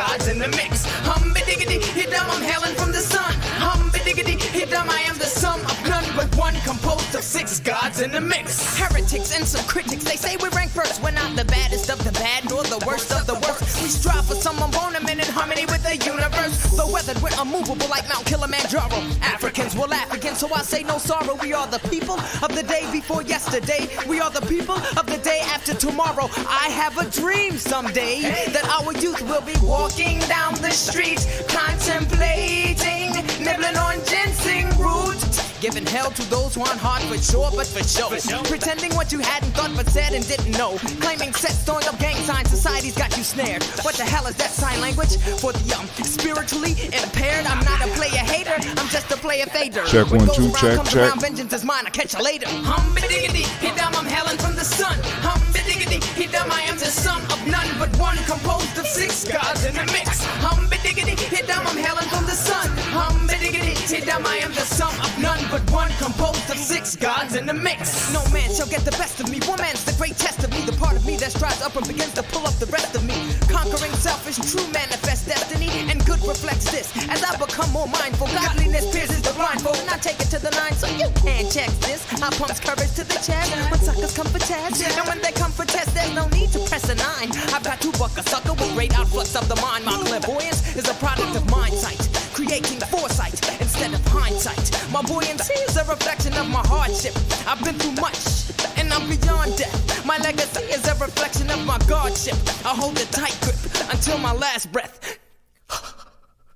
gods in the mix. Hum-ba-diggity, hit-dum, I'm hailing from the sun. Hum-ba-diggity, hit-dum, I am the sum of none but one, composed of 6 gods in the mix. Heretics and some critics, they say we rank first. We're not the baddest of the bad, nor the worst of the worst. We strive for some embodiment in harmony with the universe. But whether we're unmovable like Mount Kilimanjaro, Africans will laugh again, so I say no sorrow. We are the people of the day before yesterday. We are the people of the day after tomorrow. I have a dream someday that our youth will be walking down the streets, contemplating, nibbling on ginseng roots, giving hell to those who aren't hard for sure, but for show. Pretending what you hadn't thought but said and didn't know. Claiming sets, throwing up gang signs, society's got you snared. What the hell is that sign language? For the spiritually impaired, I'm not a player hater, I'm just a player fader. Check What 1 goes 2 around check comes check. around, vengeance is mine, I catch you later. Hum-ba-diggity, hit-dum, I'm hailing from the sun. Hum-ba-diggity, hit-dum, I am the sum of none but one, composed of 6 gods in the mix. Hum-ba-diggity, hit-dum, I'm hailing from the sun. Hum-ba-diggity, hit-dum, I am the sum of none but one, composed of 6 gods in the mix. No man shall get the best of me, woman's the great test of me. The part of me that strives up and begins to pull up the rest of me. Conquering selfish, true manifest destiny, and good reflects this. As I become more mindful, godliness pierces the blindfold, and I take it to the 9, so you can't check this. I pumps courage to the chest when suckers come for test, and when they come for test, there's no need to press a 9. I've got to buck a sucker with great outflux of the mind. My clairvoyance is a product of mind sight, creating foresight instead of hindsight. My buoyancy is a reflection of my hardship. I've been through much, and I'm beyond death. My legacy is a reflection of my godship. I hold a tight grip until my last breath.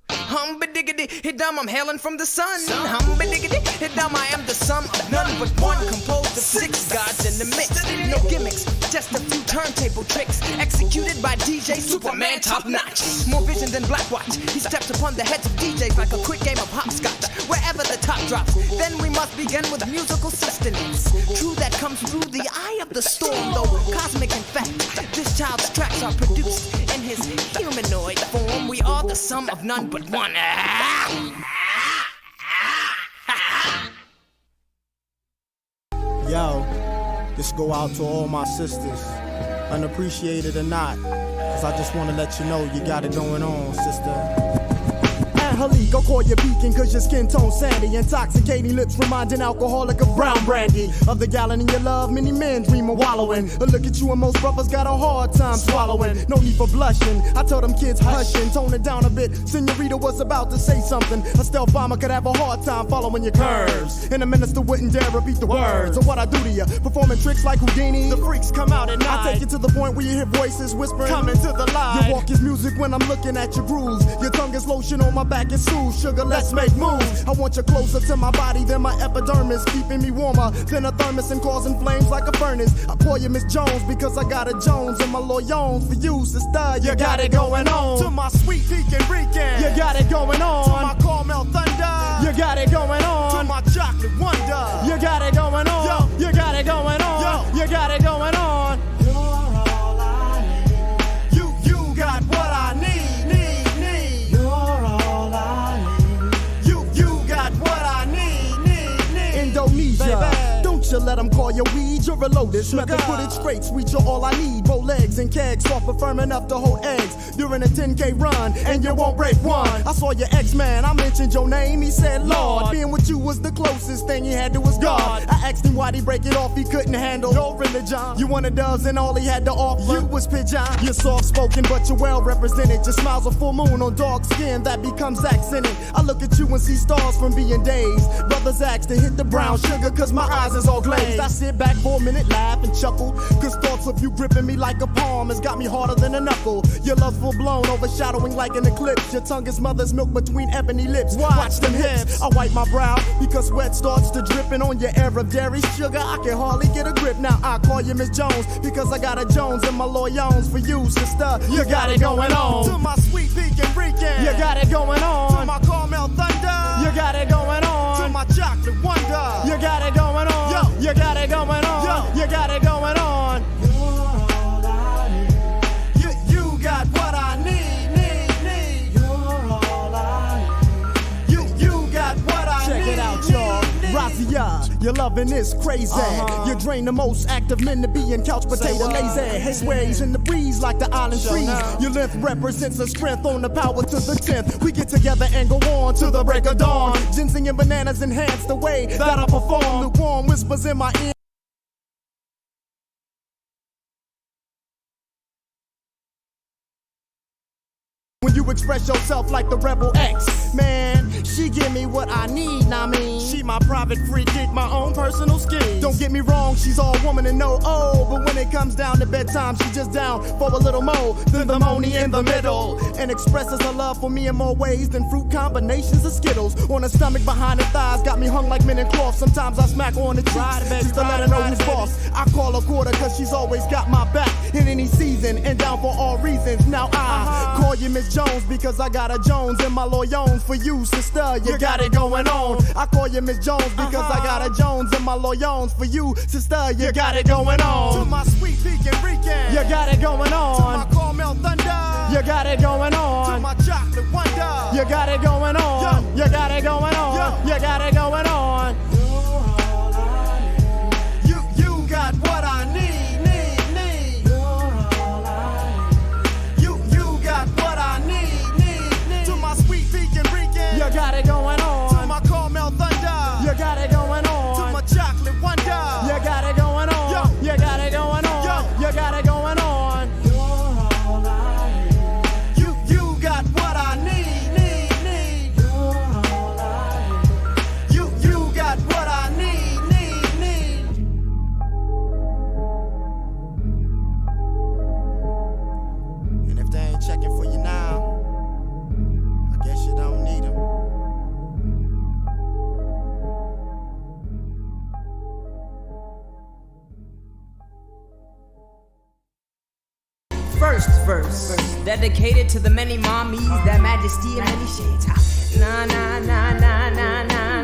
Hum-ba-diggity, hit-dum, I'm hailing from the sun. Hum-ba-diggity, hit-dum, I am the sum of none but one, composed of 6 gods in the mix. No gimmicks, just a few turntable tricks, executed by DJ Superman top notch. More vision than Black Watch, he steps upon the heads of DJs like a quick game of hopscotch. Wherever the top drops, then we must begin with musical sustenance. True, that comes through the eye of the storm, though cosmic in fact. This child's tracks are produced in his humanoid form. We are the sum of none but one. Yo, this go out to all my sisters, unappreciated or not, cause I just wanna let you know you got it going on, sister. Angelique, I'll call you beacon cause your skin tone sandy. Intoxicating lips reminding alcoholic of brown brandy. Of the gallon in your love, many men dream of wallowing. But look at you and most brothers got a hard time swallowing. No need for blushing, I tell them kids hushing. Tone it down a bit, Senorita was about to say something. A stealth bomber could have a hard time following your curves. And a minister wouldn't dare repeat the words of what I do to you. Performing tricks like Houdini, the freaks come out at night. I take you to the point where you hear voices whispering, coming to the light. Your walk is music when I'm looking at your grooves. Your tongue is lotion on my back and soothe. Sugar, let's make moves. I want you closer to my body than my epidermis, keeping me warmer than a thermos and causing flames like a furnace. I pour you Miss Jones because I got a Jones and my loyons for you, sister. You got it going on. To my sweet Pekin Rican, you got it going on. To my caramel thunder, you got it going on. To my chocolate wonder, you got it going on. Yo, you got it going on. Yo, you got it going on. You're all I need. You got what I need. Indonesia. Don't you let them call you weed, you're a lotus. Method put it straight, sweet, you're all I need. Bow legs and kegs, soft but firm enough to hold eggs. During a 10K run, and you won't break one. I saw your ex-man, I mentioned your name, he said Lord. Being with you was the closest thing he had to his God. I asked him why'd he break it off, he couldn't handle your religion. You wanted doves and all he had to offer you was pigeon. You're soft-spoken but you're well represented. Your smile's a full moon on dark skin that becomes accented. I look at you and see stars from being dazed. Brothers ask to hit the brown sugar cause my eyes is all glazed. I sit back for a minute, laugh and chuckle, cause thoughts of you gripping me like a palm has got me harder than a knuckle. Your love full blown, overshadowing like an eclipse. Your tongue is mother's milk between ebony lips. Watch them hips. I wipe my brow because sweat starts to dripping on your Arab dairy sugar. I can hardly get a grip. Now I call you Miss Jones because I got a Jones and my loyons for you, sister. You got it going on. To my sweet Pekin Rican, you got it going on. To my caramel thunder, you got it going on. To my chocolate wonder, you got it going on. Yo, you got it going on. Yo, you got it going on. You're all I need. You got what I need. You're all I need. You got what I need. Check it out, y'all. Razia. Your loving is crazy. You drain the most active men to be in couch potato lazy. His ways in the breeze like the island trees. Your length represents a strength on the power to the 10th. We get together and go on to the break of dawn. Ginseng and bananas enhance the way that I perform. Lukewarm whispers in my ear. When you express yourself like the Rebel X, man, she give me what I need, I mean. She my private free kick, my own personal scheme. Don't get me wrong, she's all woman and no oh, but when it comes down to bedtime, she just down for a little more than the money in the middle, and expresses her love for me in more ways than fruit combinations of Skittles. On her stomach, behind her thighs, got me hung like linen cloth. Sometimes I smack her on the cheeks just to let her know who's boss. I call her quarter cause she's always got my back in any season and down for all reasons. Now I call you Miss Jones because I got a Jones in my loyons for you, sister. You got it going on. I call you Miss Jones because I got a Jones in my loyons for you, sister. You got it going on. To my sweet Pekin Rican, you got it going on. To my caramel thunder, you got it going on. To my chocolate wonder, you got it going on. You got it going on. You got it going on. You got what I need. You got it going on. To my caramel thunder, you got it going on. To my chocolate wonder, you got it going on. You got it going on. You got it going on. You're all I need. You got what I need. You're all I need. You got what I need. And if they ain't checking for you now, I guess you don't need them. First verse, dedicated to the many mommies, that majesty in many shades. Na na na na na na na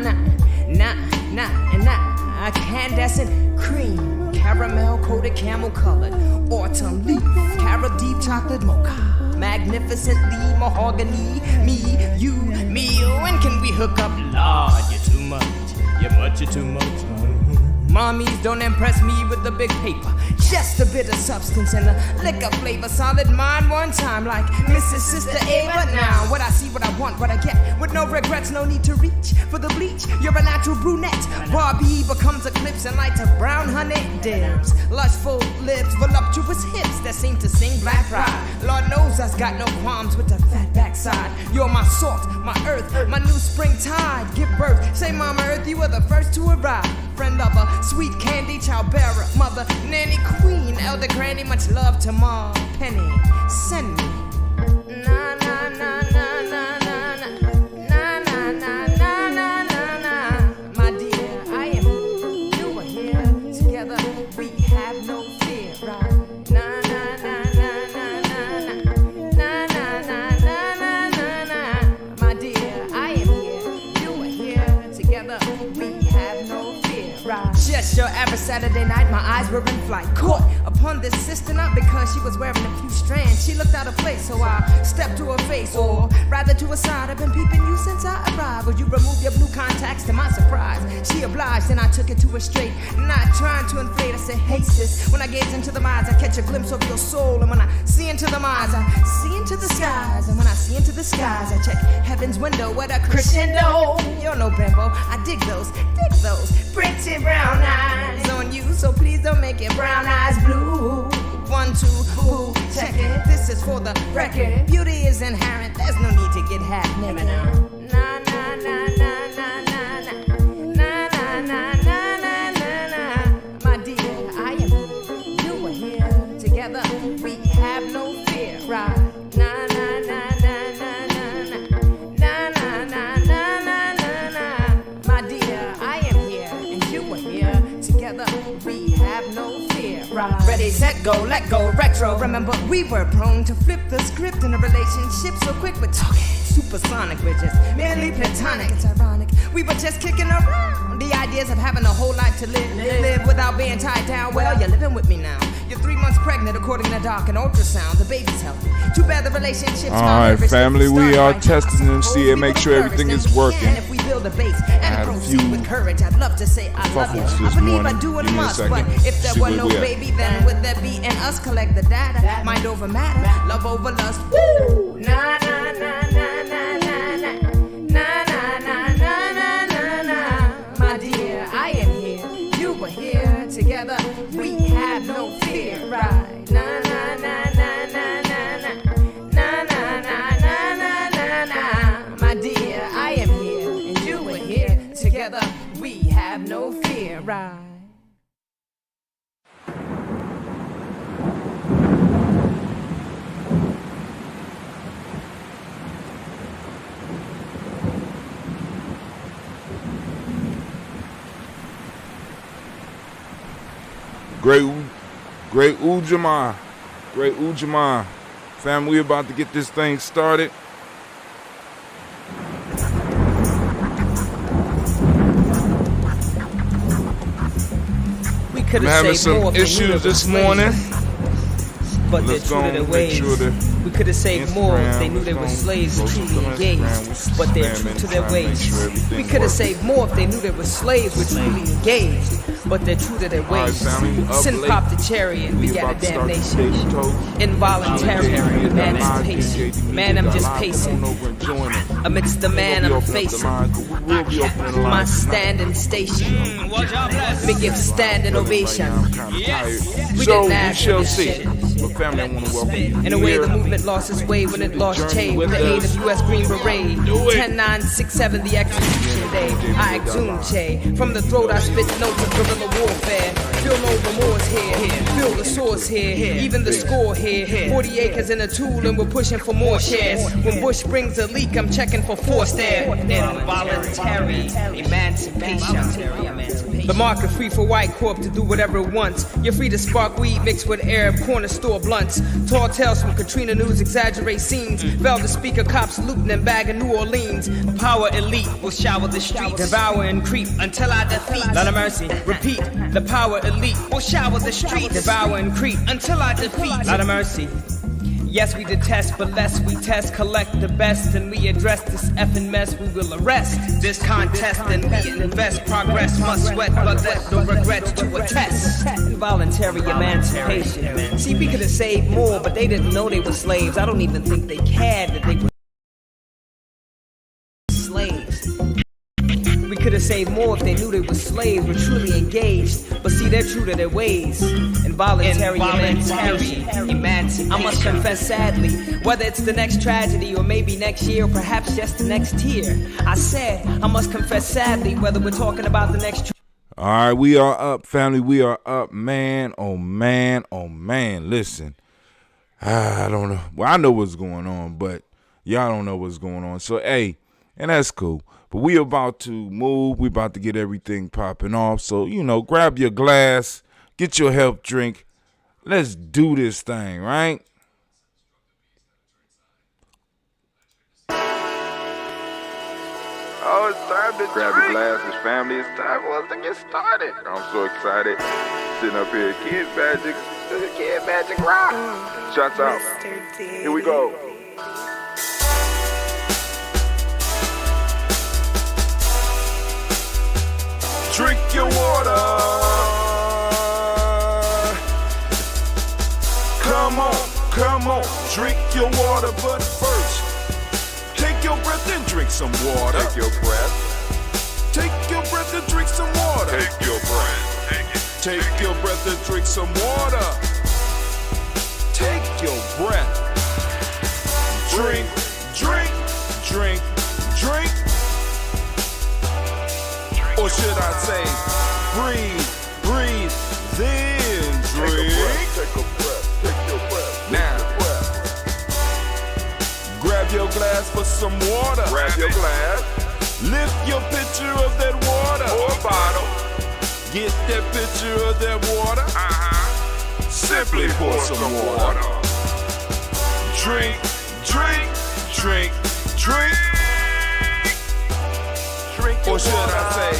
na na na. Incandescent cream, caramel coated camel colored, autumn leaf, caramel deep chocolate mocha, magnificently mahogany. Me, you, when can we hook up? Lord, you're too much, you're too much. Mommies don't impress me with the big paper, just a bit of substance and a liquor flavor. Solid mind one time like Mrs. Sister Ava. Now what I see, what I want, what I get, with no regrets, no need to reach for the bleach. You're a natural brunette. Barbie becomes eclipse and lights of brown honey dims. Lushful lips, voluptuous hips that seem to sing black pride. Lord knows I've got no qualms with the fat backside. You're my salt, my earth, my new spring tide. Give birth, say Mama Earth, you were the first to arrive. Friend lover, sweet candy, child bearer, mother, nanny, queen, elder granny, much love to Ma Penny. Send me. Na na na na na na na na na na na na na. My dear, I am you are here together. We have no fear, right? Na na na na na na na na na na na na. My dear, I am here. You are here together. We have no fear, right? Just your average Saturday night, my eyes were in flight. Caught upon this sister, not because she was wearing a few strands. She looked out of place, so I stepped to her face, or rather to her side. I've been peeping you since I arrived. Would you remove your blue contacts? To my surprise, she obliged, and I took it to her straight. Not trying to inflate, I said, hey sis. When I gaze into the eyes, I catch a glimpse of your soul. And when I see into the eyes, I see into the skies. And when I see into the skies, I check heaven's window with a crescendo. You're no bimbo, I dig those pretty brown eyes on you, so please don't make it brown eyes blue. 1, 2, ooh, check it. This is for the record. Beauty is inherent. There's no need to get half naked. Na na na na na na na na na na na na. My dear, I am you are here together. We have no fear, right? Na na na na na na na na na na na na. My dear, I am here and you are here together. We have no fear, right? Ready, set, go, let go, retro. Remember, we were prone to flip the script in a relationship, so quick with talking. Supersonic, we're just merely platonic. It's ironic, we were just kicking around the ideas of having a whole life to live without being tied down. Well, you're living with me now. You're 3 months pregnant according to doc and ultrasound. The baby's healthy, Too bad the relationship's All right, family, we are testing and see and make sure everything is working. And if we build a base and proceed with courage, I'd love to say I love you. I believe I do and must, but if there were no baby, then would there be and us collect the data? Mind over matter, love over lust. Woo! Na na na na na na na na na na na na na. My dear, I am here. You were here together. We have no fear, right? Na na na na na na na na na na na na na. My dear, I am here and you were here together. We have no fear, right? Great Ujamaa. Great Ujamaa. Fam, we about to get this thing started. We could I'm having some issues this morning. But they're Let's true go to their make ways. sure that We could have saved more if they knew they were let's go slaves and social truly engaged. Instagram, But they're spamming, true to their trying to make ways. sure everything We could have works. saved more if they knew they were slaves were truly engaged. But they're true to their All right, ways. family, up Sin late. popped the cherry and We begat a about to start the damnation. stage toast. Involuntary emancipation. emancipation. Man, I'm just pacing. Amidst the man I'm facing. My standing station. Me give standing ovation. We So didn't we ask for shall this see. shit. But family, I want to welcome you In a way, here. the movement lost its way when it lost Che with the aid of U.S. Green Beret. 10-9-6-7, the execution day. I exhumed Che. From the throat, I spit notes of guerrilla warfare. Feel no remorse here. Feel the source here. Even the score here. 40 acres in a tool, and we're pushing for more shares. When Bush brings a leak, I'm checking for force there. Involuntary emancipation. The market free for white corp to do whatever it wants. You're free to spark weed mixed with Arab corner store blunts. Tall tales from Katrina News exaggerate scenes. Velvet speaker cops looting and bagging New Orleans. Power elite will shower the street, devour and creep until I defeat. Lot of mercy, repeat. The power elite will shower the street, devour and creep until I defeat. Lot of mercy. Yes, we detest, but less we test, collect the best, and we address this effing mess. We will arrest this contest, and we invest. Progress must sweat, but let no regrets to attest. Involuntary emancipation. See, we could have saved more, but they didn't know they were slaves. I don't even think they cared that they were slaves. We could have saved more if they knew they were slaves, were truly engaged. But see, they're true to their ways. Involuntary emancipation. I must confess sadly, whether it's the next tragedy or maybe next year or perhaps just the next year. I said, I must confess sadly, whether we're talking about the next All right, we are up, family. We are up, man. Oh, man. Oh, man. Listen, I don't know. Well, I know what's going on, but y'all don't know what's going on. So, hey, and that's cool. But we about to move. We about to get everything popping off. So, grab your glass, get your health drink. Let's do this thing, right? Oh, it's time to grab your glasses, family. It's time for us to get started. I'm so excited. Sitting up here, Kid Magic Rock. Shots out. Here we go. Drink your water. Come on, drink your water, but first, take your breath and drink some water. Take your breath and drink some water. Take your breath. Take your breath and drink some water. Take your breath. Drink. Or should I say, breathe, then drink. Take a breath. Now, grab your glass for some water. Grab your glass. Lift your pitcher of that water. Or bottle. Get that pitcher of that water. Simply pour some water. Drink. Or should I say,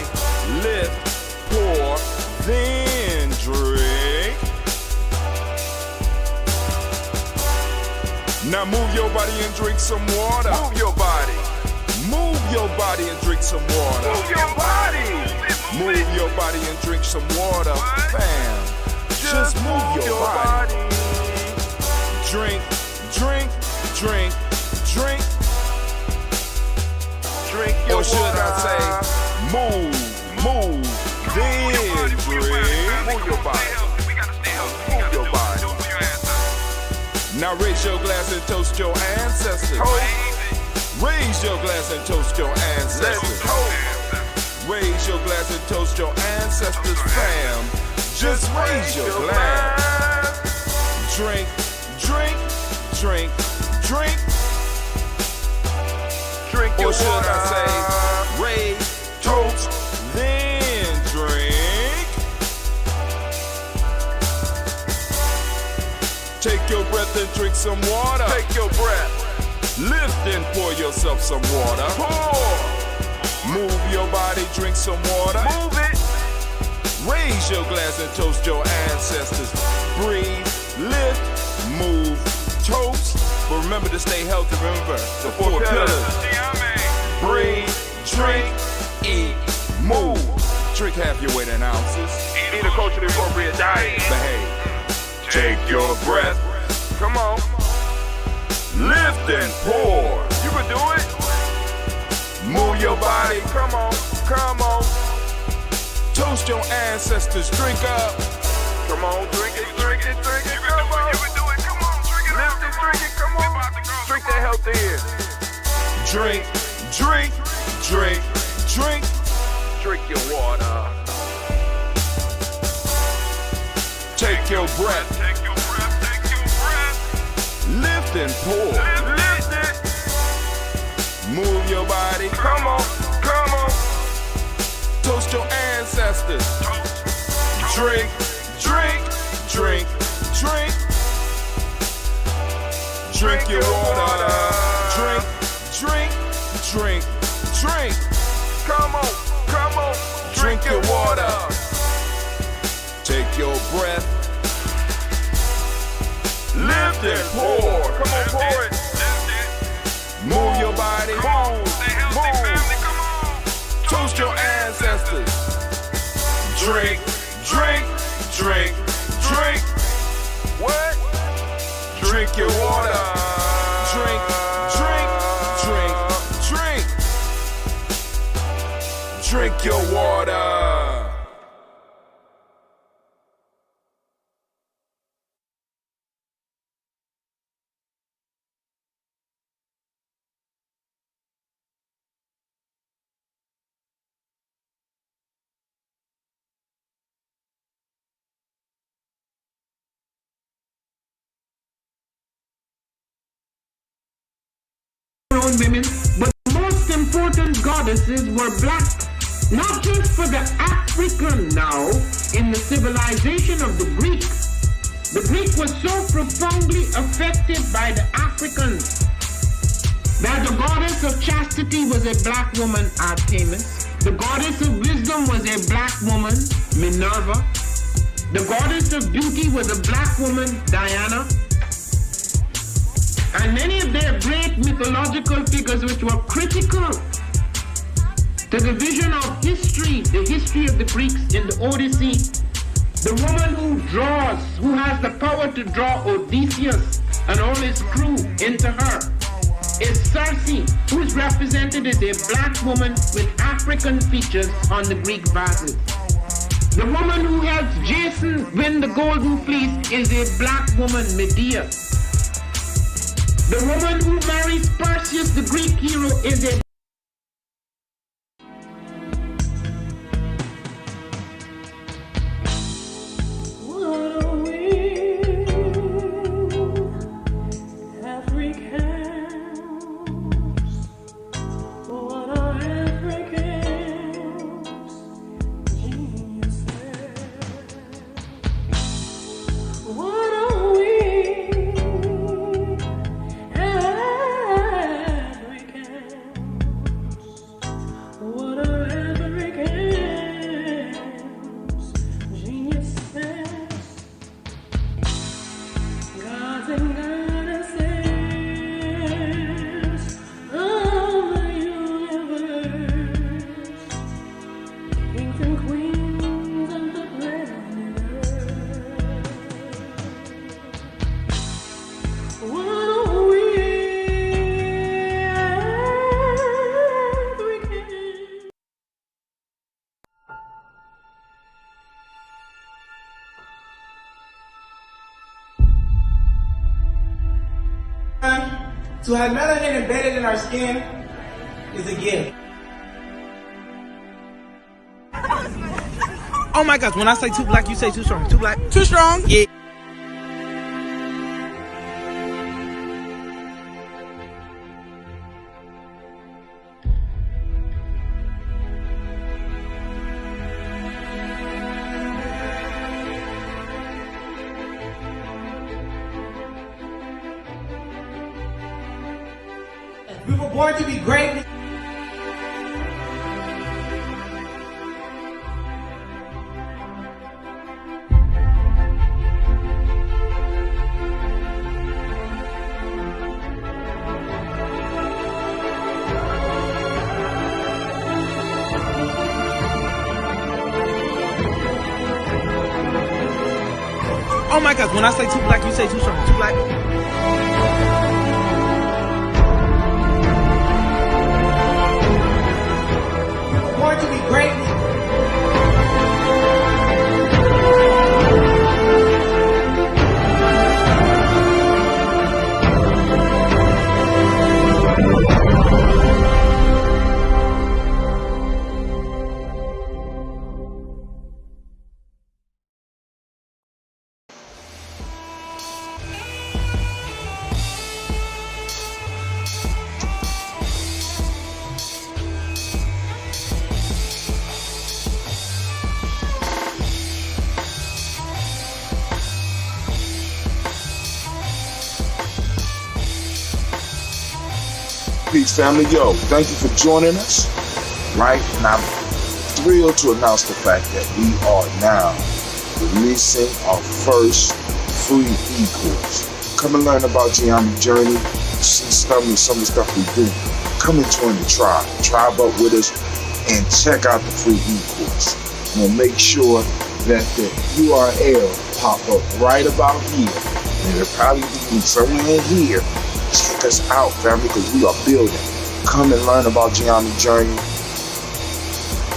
lift, pour, then drink. Now move your body and drink some water. Move your body. Move your body and drink some water. Move your body. Move your body and drink some water. Fam, just move your body. Drink, drink, drink, drink. Drink your Or should water. I say, move, then drink. Move your body. Move your body. Now raise your glass and toast your ancestors. Toast. Raise your glass and toast your Let's ancestors. toast. Raise your glass and toast your ancestors, fam. Just raise your glass. Drink, drink, drink, drink. Drink your Or should water. I say, raise, toast, then drink. Take your breath and drink some water. Take your breath. Lift and pour yourself some water. Pour. Move your body, drink some water. Move it. Raise your glass and toast your ancestors. Breathe, lift, move, toast. But remember to stay healthy. Remember the four pillars. Breathe, drink, eat, move. Drink half your weight in ounces. Eat a culturally appropriate diet. Behave. Take your breath. Come on. Lift and pour. You can do it. Move your body. Come on. Come on. Toast your ancestors. Drink up. Come on. Drink it. Drink it. Drink it. Come on. You can do it. Come on. Drink it. Lift it. Drink it. Come on. Drink that health in. Drink, drink, drink, drink. Drink your water. Take your breath. Take your breath. Take your breath. Lift and pour. Lift it. Move your body. Come on. Come on. Toast your ancestors. Drink, drink, drink, drink. Drink your water. Drink, drink, drink, drink. Come on. Come on. Drink your water. Take your breath. Lift and pour. Come on. Pour it. Move your body. Move. Toast your ancestors. Drink, drink, drink, drink. What? Drink your water. Drink, drink, drink, drink. Drink your water. Women, but the most important goddesses were black, not just for the African now, in the civilization of the Greek. The Greek was so profoundly affected by the Africans that the goddess of chastity was a black woman, Artemis. The goddess of wisdom was a black woman, Minerva. The goddess of beauty was a black woman, Diana. And many of their great mythological figures which were critical to the vision of history, the history of the Greeks in the Odyssey, the woman who draws, who has the power to draw Odysseus and all his crew into her, is Circe, who is represented as a black woman with African features on the Greek vases. The woman who helps Jason win the Golden Fleece is a black woman, Medea. The woman who marries Perseus, the Greek hero, is a To have melanin embedded in our skin is a gift. Oh my gosh, when I say too black, you say too strong. Too black. Too strong? Yeah. We were born to be great. Oh my gosh, when I say too black, you say too strong. Too black. We were born to be great. Peace, family. Yo, thank you for joining us. Right? And I'm thrilled to announce the fact that we are now releasing our first free e-course. Come and learn about Gye-Nyame journey. See some of the stuff we do. Come and join the tribe. Tribe up with us and check out the free e-course. We'll make sure that the URL pop up right about here. And it'll probably be somewhere in here. Check us out, family, because we are building. Come and learn about Gye-Nyame journey,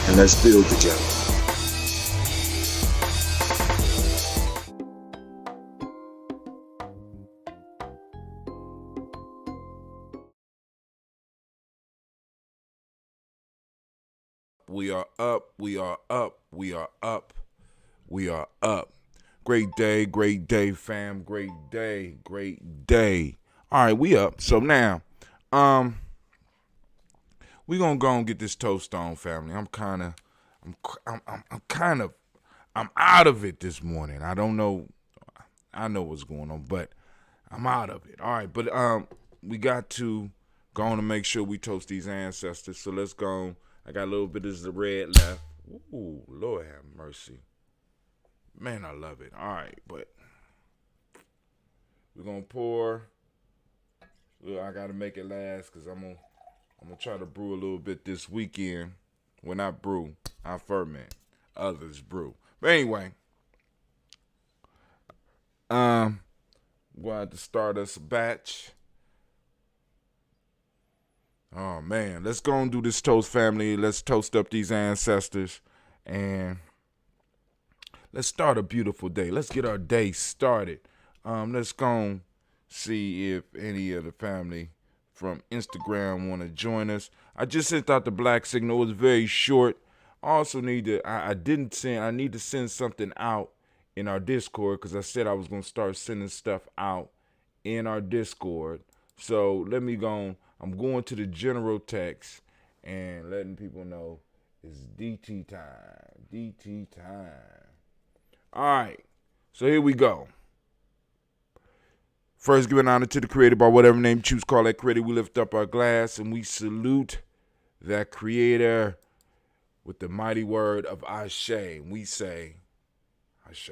and let's build together. We are up. We are up. We are up. We are up. Great day, fam. Great day. Great day. All right, we up. So now, we gonna go and get this toast on, family. I'm out of it this morning. I don't know. I know what's going on, but I'm out of it. All right, but we got to go on and make sure we toast these ancestors. So let's go. I got a little bit of the red left. Ooh, Lord have mercy. Man, I love it. All right, but we're gonna pour. Well, I gotta make it last because I'm gonna try to brew a little bit this weekend. When I brew, I ferment. Others brew. But anyway, we're gonna have to start us a batch. Oh man, let's go and do this toast, family. Let's toast up these ancestors and let's start a beautiful day. Let's get our day started. Let's go and see if any of the family from Instagram want to join us. I just sent out the black signal. It was very short. I also need to, I need to send something out in our Discord because I said I was going to start sending stuff out in our Discord. So let me go. I'm going to the general text and letting people know it's DT time. DT time. All right. So here we go. First, giving honor to the Creator by whatever name you choose. Call that Creator. We lift up our glass and we salute that Creator with the mighty word of Ashe. We say Ashe.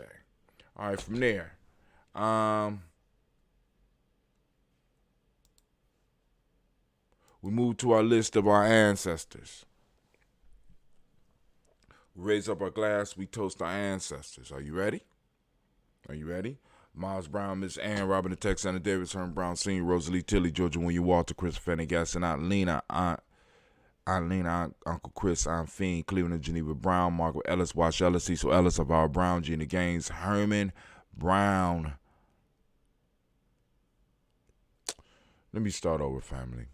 All right, from there. We move to our list of our ancestors. We raise up our glass. We toast our ancestors. Are you ready? Are you ready? Miles Brown, Miss Ann, Robin the Texan, Davis, Herm Brown Sr., Rosalie Tilly, Georgia William Walter, Chris Fanny Gasson, Aunt Lena, Uncle Chris, Aunt Fiend, Cleveland and Geneva Brown, Margaret Ellis, Wash Ellis, Cecil Ellis of our Brown, Gina Gaines, Herman Brown, Let me start over, family.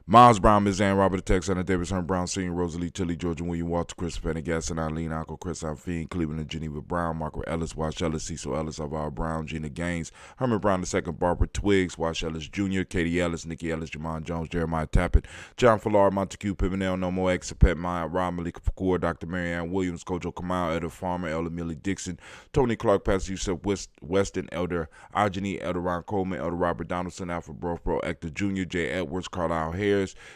Miles Brown, Ms. Ann Robert Texana, Davis Hearn Brown Sr., Rosalie Tilly, Georgia William Walter, Chris Pendergast, Eileen Uncle Chris Alfine, Cleveland and Geneva Brown, Margaret Ellis, Wash Ellis, Cecil Ellis, Alvaro Brown, Gina Gaines, Herman Brown II, Barbara Twiggs, Wash Ellis Jr., Katie Ellis, Nikki Ellis, Jamon Jones, Jeremiah Tappet, John Fallar, Montague Pimenel, No More X, Pet Maya, Rob Malika Fakour, Dr. Marianne Williams, Kojo Kamal, Elder Farmer, Elder Millie Dixon, Tony Clark, Pastor Yusuf Weston, Elder Ajani, Elder Ron Coleman, Elder Robert Donaldson, Alfred Brofbro, Hector Jr., Jay Edwards, Carlisle Harris,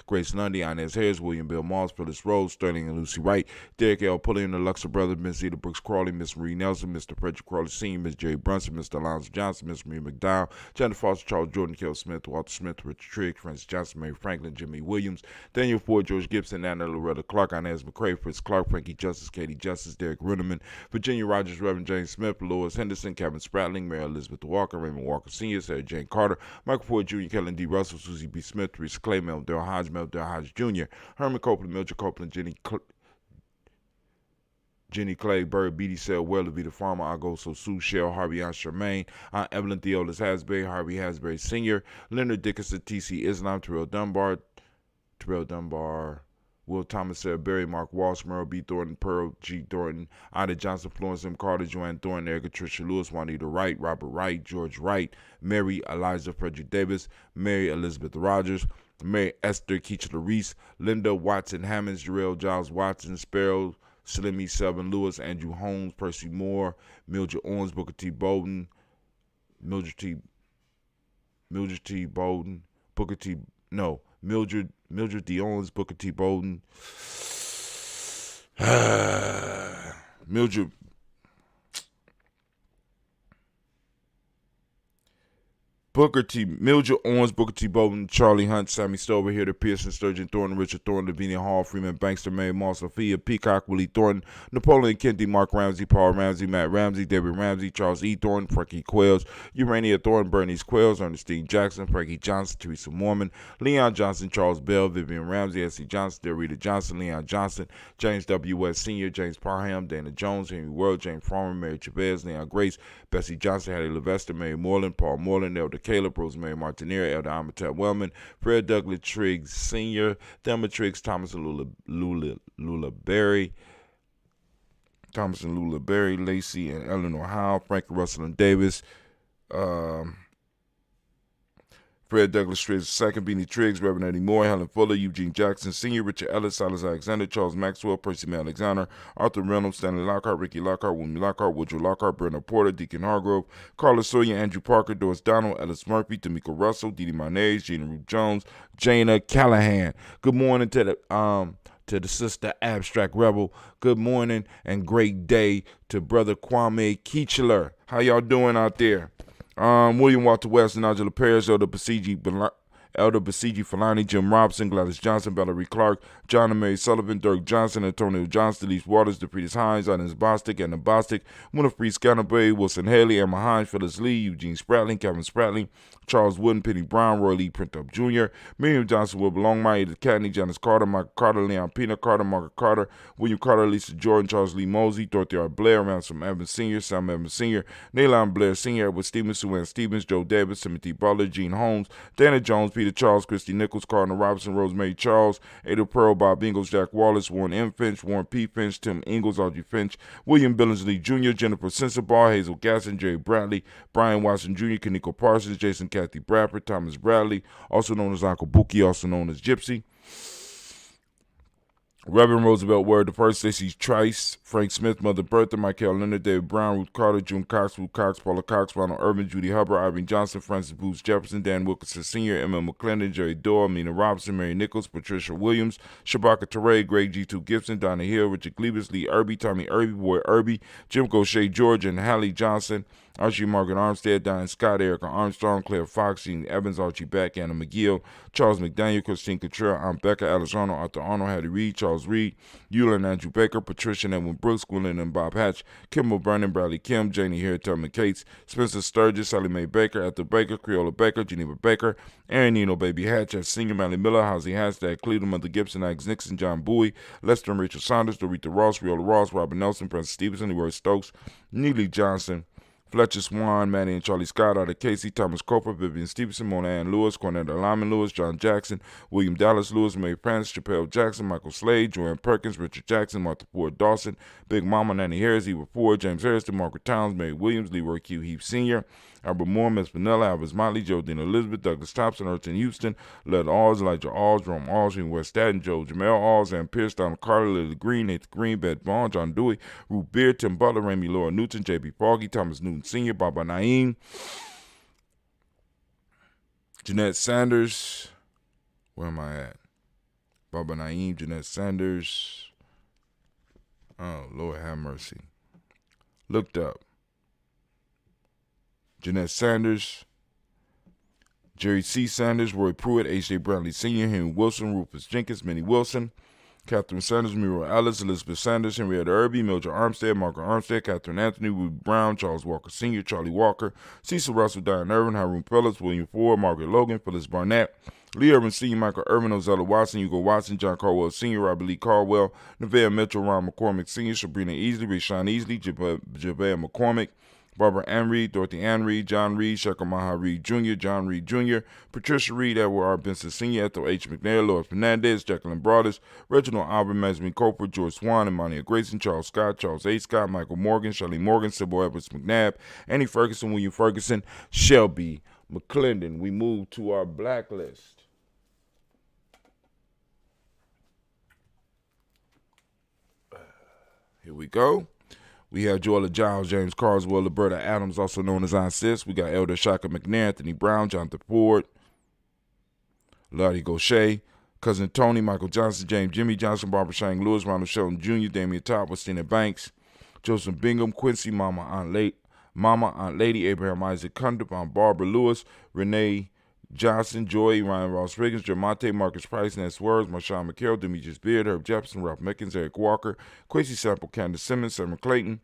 Grace Lundy, Inez Harris, William Bill Moss, Phyllis Rose, Sterling and Lucy Wright, Derek L. Pulliam, the Luxor Brothers, Miss Zeta Brooks Crawley, Miss Marie Nelson, Mr. Frederick Crawley Sr., Miss Jerry Brunson, Mr. Alonzo Johnson, Miss Marie McDowell, Jennifer Foster, Charles Jordan, Kel Smith, Walter Smith, Richard Trigg, Francis Johnson, Mary Franklin, Jimmy Williams, Daniel Ford, George Gibson, Anna Loretta Clark, Inez McCrae, Fritz Clark, Frankie Justice, Katie Justice, Derek Ruderman, Virginia Rogers, Reverend James Smith, Lois Henderson, Kevin Spratling, Mary Elizabeth Walker, Raymond Walker Sr., Sarah Jane Carter, Michael Ford Jr., Kellen D. Russell, Susie B. Smith, Teresa Clay, Meldale Hodge Jr., Herman Copeland, Mildred Copeland, Jenny Clay, Bird, Beatty Sell, Weller, Vita Farmer, Agoso, Sue, Shell, Harvey, Aunt Charmaine, Aunt Evelyn Theolis Hasbury, Harvey Hasbury Sr., Leonard Dickinson, T.C. Islam, Terrell Dunbar, Will Thomas, Sarah Berry, Mark Walsh, Merle B. Thornton, Pearl G. Thornton, Ida Johnson, Florence M. Carter, Joanne Thornton, Erica Tricia Lewis, Juanita Wright, Robert Wright, George Wright, Mary Eliza Frederick Davis, Mary Elizabeth Rogers, Mary Esther Keachler Reese, Linda Watson Hammonds, Jarrell Giles Watson, Sparrow, Slimmy Selvin Lewis, Andrew Holmes, Percy Moore, Mildred Owens, Booker T. Bowden, Mildred D. Owens, Booker T. Bowden, Mildred Owens, Booker T. Bowden, Charlie Hunt, Sammy Stover, Hilda Pearson, Sturgeon Thornton, Richard Thornton, Lavinia Hall, Freeman Bankster, Mary Moss, Sophia Peacock, Willie Thornton, Napoleon Kennedy, Mark Ramsey, Paul Ramsey, Matt Ramsey, David Ramsey, Charles E. Thornton, Frankie Quells, Urania Thornton, Bernice Quells, Ernestine Jackson, Frankie Johnson, Teresa Mormon, Leon Johnson, Charles Bell, Vivian Ramsey, S.C. Johnson, Derrida Johnson, Leon Johnson, James W. West Sr., James Parham, Dana Jones, Henry World, James Farmer, Mary Chavez, Leon Grace, Bessie Johnson, Hattie Levester, Mary Moreland, Paul Moreland, Elder Caleb, Rosemary Martinier, Elder Amitep Wellman, Fred Douglas Triggs Sr., Thelma Triggs, Thomas and Lula Berry, Lacey and Eleanor Howe, Frankie Russell and Davis, Fred Douglas Triggs II, Beanie Triggs, Reverend Eddie Moore, Helen Fuller, Eugene Jackson Sr., Richard Ellis, Silas Alexander, Charles Maxwell, Percy May Alexander, Arthur Reynolds, Stanley Lockhart, Ricky Lockhart, William Lockhart, Woodrow Lockhart, Bernard Porter, Deacon Hargrove, Carlos Sawyer, Andrew Parker, Doris Donald, Ellis Murphy, D'Amico Russell, Didi Mayonnaise, Gina Ruth Jones, Jana Callahan. Good morning to the sister Abstract Rebel. Good morning and great day to brother Kwame Keechler. How y'all doing out there? William Walter West and Angela Parrish, Elder Basiji Falani, Jim Robson, Gladys Johnson, Valerie Clark, John and Mary Sullivan, Dirk Johnson, Antonio Johnston, Elise Waters, DePretis Hines, Ines Bostic, Anna Bostic, Winifred Scanterbury, Wilson Haley, Emma Hines, Phyllis Lee, Eugene Spratling, Kevin Spratling, Charles Wooden, Penny Brown, Roy Lee Printup Jr., Miriam Johnson, Will Longmire, Edith Catney, Janice Carter, Michael Carter, Leon Pina Carter, Margaret Carter, William Carter, Lisa Jordan, Charles Lee Mosey, Dorothy R. Blair, Ransom Evans Sr., Sam Evans Sr., Naylon Blair Sr., Edward Stevens, Sue Ann Stevens, Joe Davis, Timothy Butler, Gene Holmes, Dana Jones, Peter Charles, Christy Nichols, Cardinal Robinson, Rosemary Charles, Ada Pearl, Bob Ingalls, Jack Wallace, Warren M. Finch, Warren P. Finch, Tim Ingalls, Audrey Finch, William Billingsley Jr., Jennifer Sensabaugh, Hazel Gasson, Jerry Bradley, Brian Watson Jr., Kaniko Parsons, Jason Kathy Bradford, Thomas Bradley, also known as Uncle Buki, also known as Gypsy, Reverend Roosevelt Word, the first, Stacey Trice, Frank Smith, Mother Bertha, Michael Leonard, David Brown, Ruth Carter, June Cox, Ruth Cox, Paula Cox, Ronald Irvin, Judy Hubbard, Irving Johnson, Francis Booth Jefferson, Dan Wilkinson Sr., Emma McClendon, Jerry Doyle, Mina Robinson, Mary Nichols, Patricia Williams, Shabaka Teray, Greg G2 Gibson, Donna Hill, Richard Glebus, Lee Irby, Tommy Irby, Boy Irby, Jim Gaucher George, and Hallie Johnson, Archie Margaret Armstead, Diane Scott, Erica Armstrong, Claire Fox, Jean Evans, Archie Beck, Anna McGill, Charles McDaniel, Christine Cottrell, Aunt Becca, Alice Arnold, Arthur Arnold, Hattie Reed, Charles Reed, Eula and Andrew Baker, Patricia and Edwin Brooks, Gwendolyn and Bob Hatch, Kimball Brennan, Bradley Kim, Janie Hare, Tubman Cates, Spencer Sturgis, Sally Mae Baker, Ethel Baker, Creola Baker, Geneva Baker, Aaron Nino, Baby Hatch, Senior Mally Miller, Hosey Hashtag, Cleveland, Mother Gibson, Alex Nixon, John Bowie, Lester and Rachel Saunders, Dorita Ross, Riola Ross, Robert Nelson, Francis Stevenson, Leroy Stokes, Neely Johnson, Fletcher Swan, Manny and Charlie Scott, Arthur Casey, Thomas Coper, Vivian Stevenson, Mona Ann Lewis, Cornetta Lyman Lewis, John Jackson, William Dallas Lewis, Mae Prance, Chappelle Jackson, Michael Slade, Joanne Perkins, Richard Jackson, Martha Ford Dawson, Big Mama, Nanny Harris, Eva Ford, James Harrison, Margaret Towns, Mary Williams, Leroy Q. Heath Sr., Albert Moore, Miss Vanilla, Alvis Motley, Jodine Elizabeth, Douglas Thompson, Erton Houston, Led Alls, Elijah Alls, Jerome Alls, West Staten, Joe Jamel Alls, Ann Pierce, Donald Carter, Lily Green, Nathan Green, Beth Vaughn, John Dewey, Ruth Beard, Tim Butler, Ramey Laura Newton, J.B. Foggy, Thomas Newton Sr., Baba Naeem, Jeanette Sanders, where am I at? Baba Naeem, Jeanette Sanders, oh, Lord have mercy. Looked up. Jeanette Sanders, Jerry C. Sanders, Roy Pruitt, H.J. Brownlee Sr., Henry Wilson, Rufus Jenkins, Minnie Wilson, Catherine Sanders, Muriel Ellis, Elizabeth Sanders, Henrietta Irby, Mildred Armstead, Margaret Armstead, Catherine Anthony, Ruby Brown, Charles Walker Sr., Charlie Walker, Cecil Russell, Diane Irvin, Haroon Phillips, William Ford, Margaret Logan, Phyllis Barnett, Lee Irvin Sr., Michael Irvin, Ozella Watson, Hugo Watson, John Caldwell Sr., Robert Lee Caldwell, Nevaeh Mitchell, Ron McCormick Sr., Sabrina Easley, Rashawn Easley, Javea McCormick, Barbara Ann Reed, Dorothy Ann Reed, John Reed, Shekhar Maha Reed Jr., John Reed Jr., Patricia Reed, Edward R. Benson Sr., Ethel H. McNair, Lois Fernandez, Jacqueline Broadus, Reginald Albert, Benjamin Coper, George Swan, Imania Grayson, Charles Scott, Charles A. Scott, Michael Morgan, Shirley Morgan, Sybil Edwards McNabb, Annie Ferguson, William Ferguson, Shelby McClendon. We move to our blacklist. Here we go. We have Joella Giles, James Carswell, Liberta Adams, also known as Aunt Sis. We got Elder Shaka McNair, Anthony Brown, Jonathan Ford, Lottie Gaucher, Cousin Tony, Michael Johnson, James Jimmy Johnson, Barbara Shang Lewis, Ronald Shelton Jr., Damian Todd, Westina Banks, Joseph Bingham, Quincy, Mama, Aunt Lady, Abraham Isaac Cundiff, Aunt Barbara Lewis, Renee Johnson, Joy, Ryan Ross Riggins, Jermonte, Marcus Price, Nance Words, Marshawn McHale, Demetrius Beard, Herb Jefferson, Ralph Mickens, Eric Walker, Quincy Sample, Candace Simmons, Summer Clayton,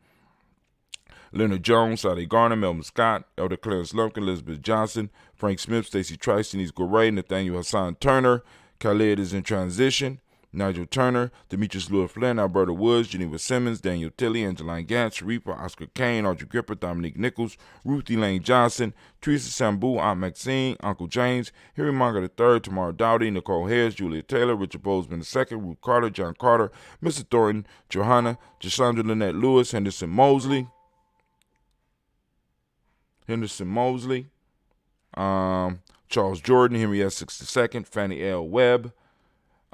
Leonard Jones, Sade Garner, Melvin Scott, Elder Clarence Lumpkin, Elizabeth Johnson, Frank Smith, Stacey Trice, Denise Goray, Nathaniel Hassan Turner, Khalid is in transition, Nigel Turner, Demetrius Lewis Flynn, Alberta Woods, Geneva Simmons, Daniel Tilley, Angeline Gantz, Sharifa, Oscar Kane, Audrey Gripper, Dominique Nichols, Ruthie Lane Johnson, Teresa Sambu, Aunt Maxine, Uncle James, Harry Munger III, Tamara Dowdy, Nicole Harris, Julia Taylor, Richard Bozeman II, Ruth Carter, John Carter, Mr. Thornton, Johanna, Jashandra Lynette Lewis, Henderson Mosley, Charles Jordan, Henry S. II, Fannie L. Webb,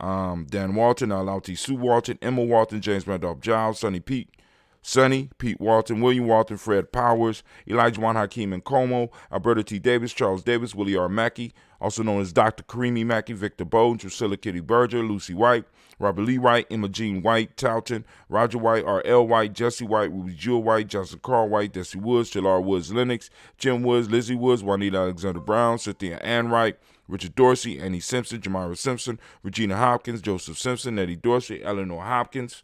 Dan Walton, Alauti Sue Walton, Emma Walton, James Randolph Giles, Pete Walton, William Walton, Fred Powers, Elijah Juan Hakeem and Como, Alberta T. Davis, Charles Davis, Willie R. Mackey, also known as Dr. Karimi Mackey, Victor Bowden, Drusilla Kitty Berger, Lucy White, Robert Lee White, Emma Jean White, Towton, Roger White, R.L. White, Jesse White, Ruby Jewel White, Johnson Carl White, Desi Woods, Jalar Woods Lennox, Jim Woods, Lizzie Woods, Juanita Alexander Brown, Cynthia Ann Wright, Richard Dorsey, Annie Simpson, Jamira Simpson, Regina Hopkins, Joseph Simpson, Eddie Dorsey, Eleanor Hopkins,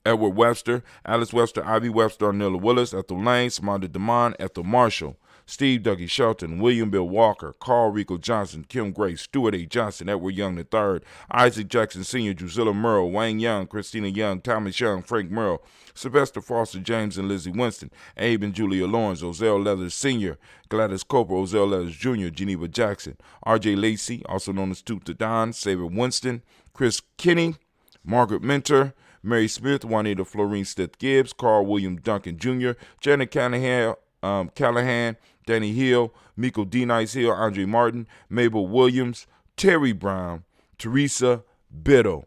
Edward Webster, Alice Webster, Ivy Webster, Arnella Willis, Ethel Lane, Samantha DeMond, Ethel Marshall, Steve Dougie Shelton, William Bill Walker, Carl Rico Johnson, Kim Gray, Stuart A. Johnson, Edward Young III, Isaac Jackson Sr., Drusilla Merle, Wayne Young, Christina Young, Thomas Young, Frank Merle, Sylvester Foster James and Lizzie Winston, Abe and Julia Lawrence, Ozell Leathers Sr., Gladys Cooper, Ozell Leathers Jr., Geneva Jackson, R.J. Lacey, also known as Toot the Don, Saber Winston, Chris Kinney, Margaret Minter, Mary Smith, Juanita Florine Stith Gibbs, Carl William Duncan Jr., Janet Callahan, Danny Hill, Miko D. Nice Hill, Andre Martin, Mabel Williams, Terry Brown, Teresa Biddle.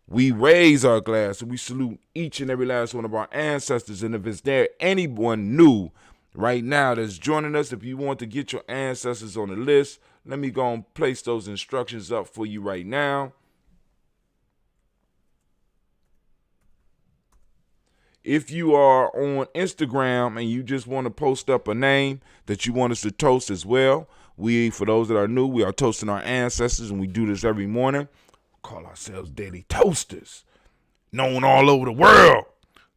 We raise our glass and we salute each and every last one of our ancestors. And if it's there anyone new right now that's joining us, if you want to get your ancestors on the list, let me go and place those instructions up for you right now. If you are on Instagram and you just want to post up a name that you want us to toast as well, for those that are new, we are toasting our ancestors, and we do this every morning. We call ourselves Daily Toasters, known all over the world,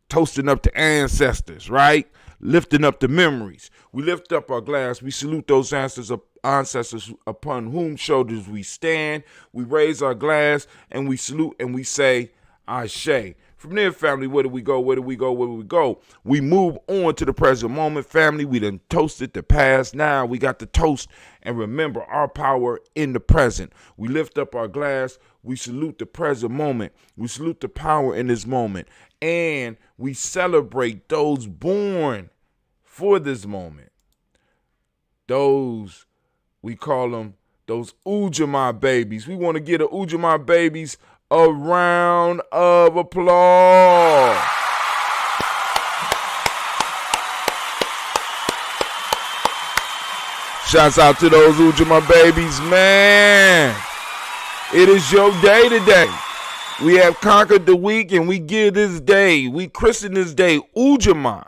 toasting up the ancestors, right? Lifting up the memories. We lift up our glass. We salute those ancestors upon whom shoulders we stand. We raise our glass and we salute and we say, Ashe. From there, family, where do we go? Where do we go? Where do we go? We move on to the present moment, family. We done toasted the past. Now we got to toast and remember our power in the present. We lift up our glass. We salute the present moment. We salute the power in this moment. And we celebrate those born for this moment. Those, we call them those Ujamaa babies. We want to give the Ujamaa babies a round of applause. Shouts out to those Ujamaa babies, man. It is your day today. We have conquered the week and we give this day, we christen this day Ujamaa,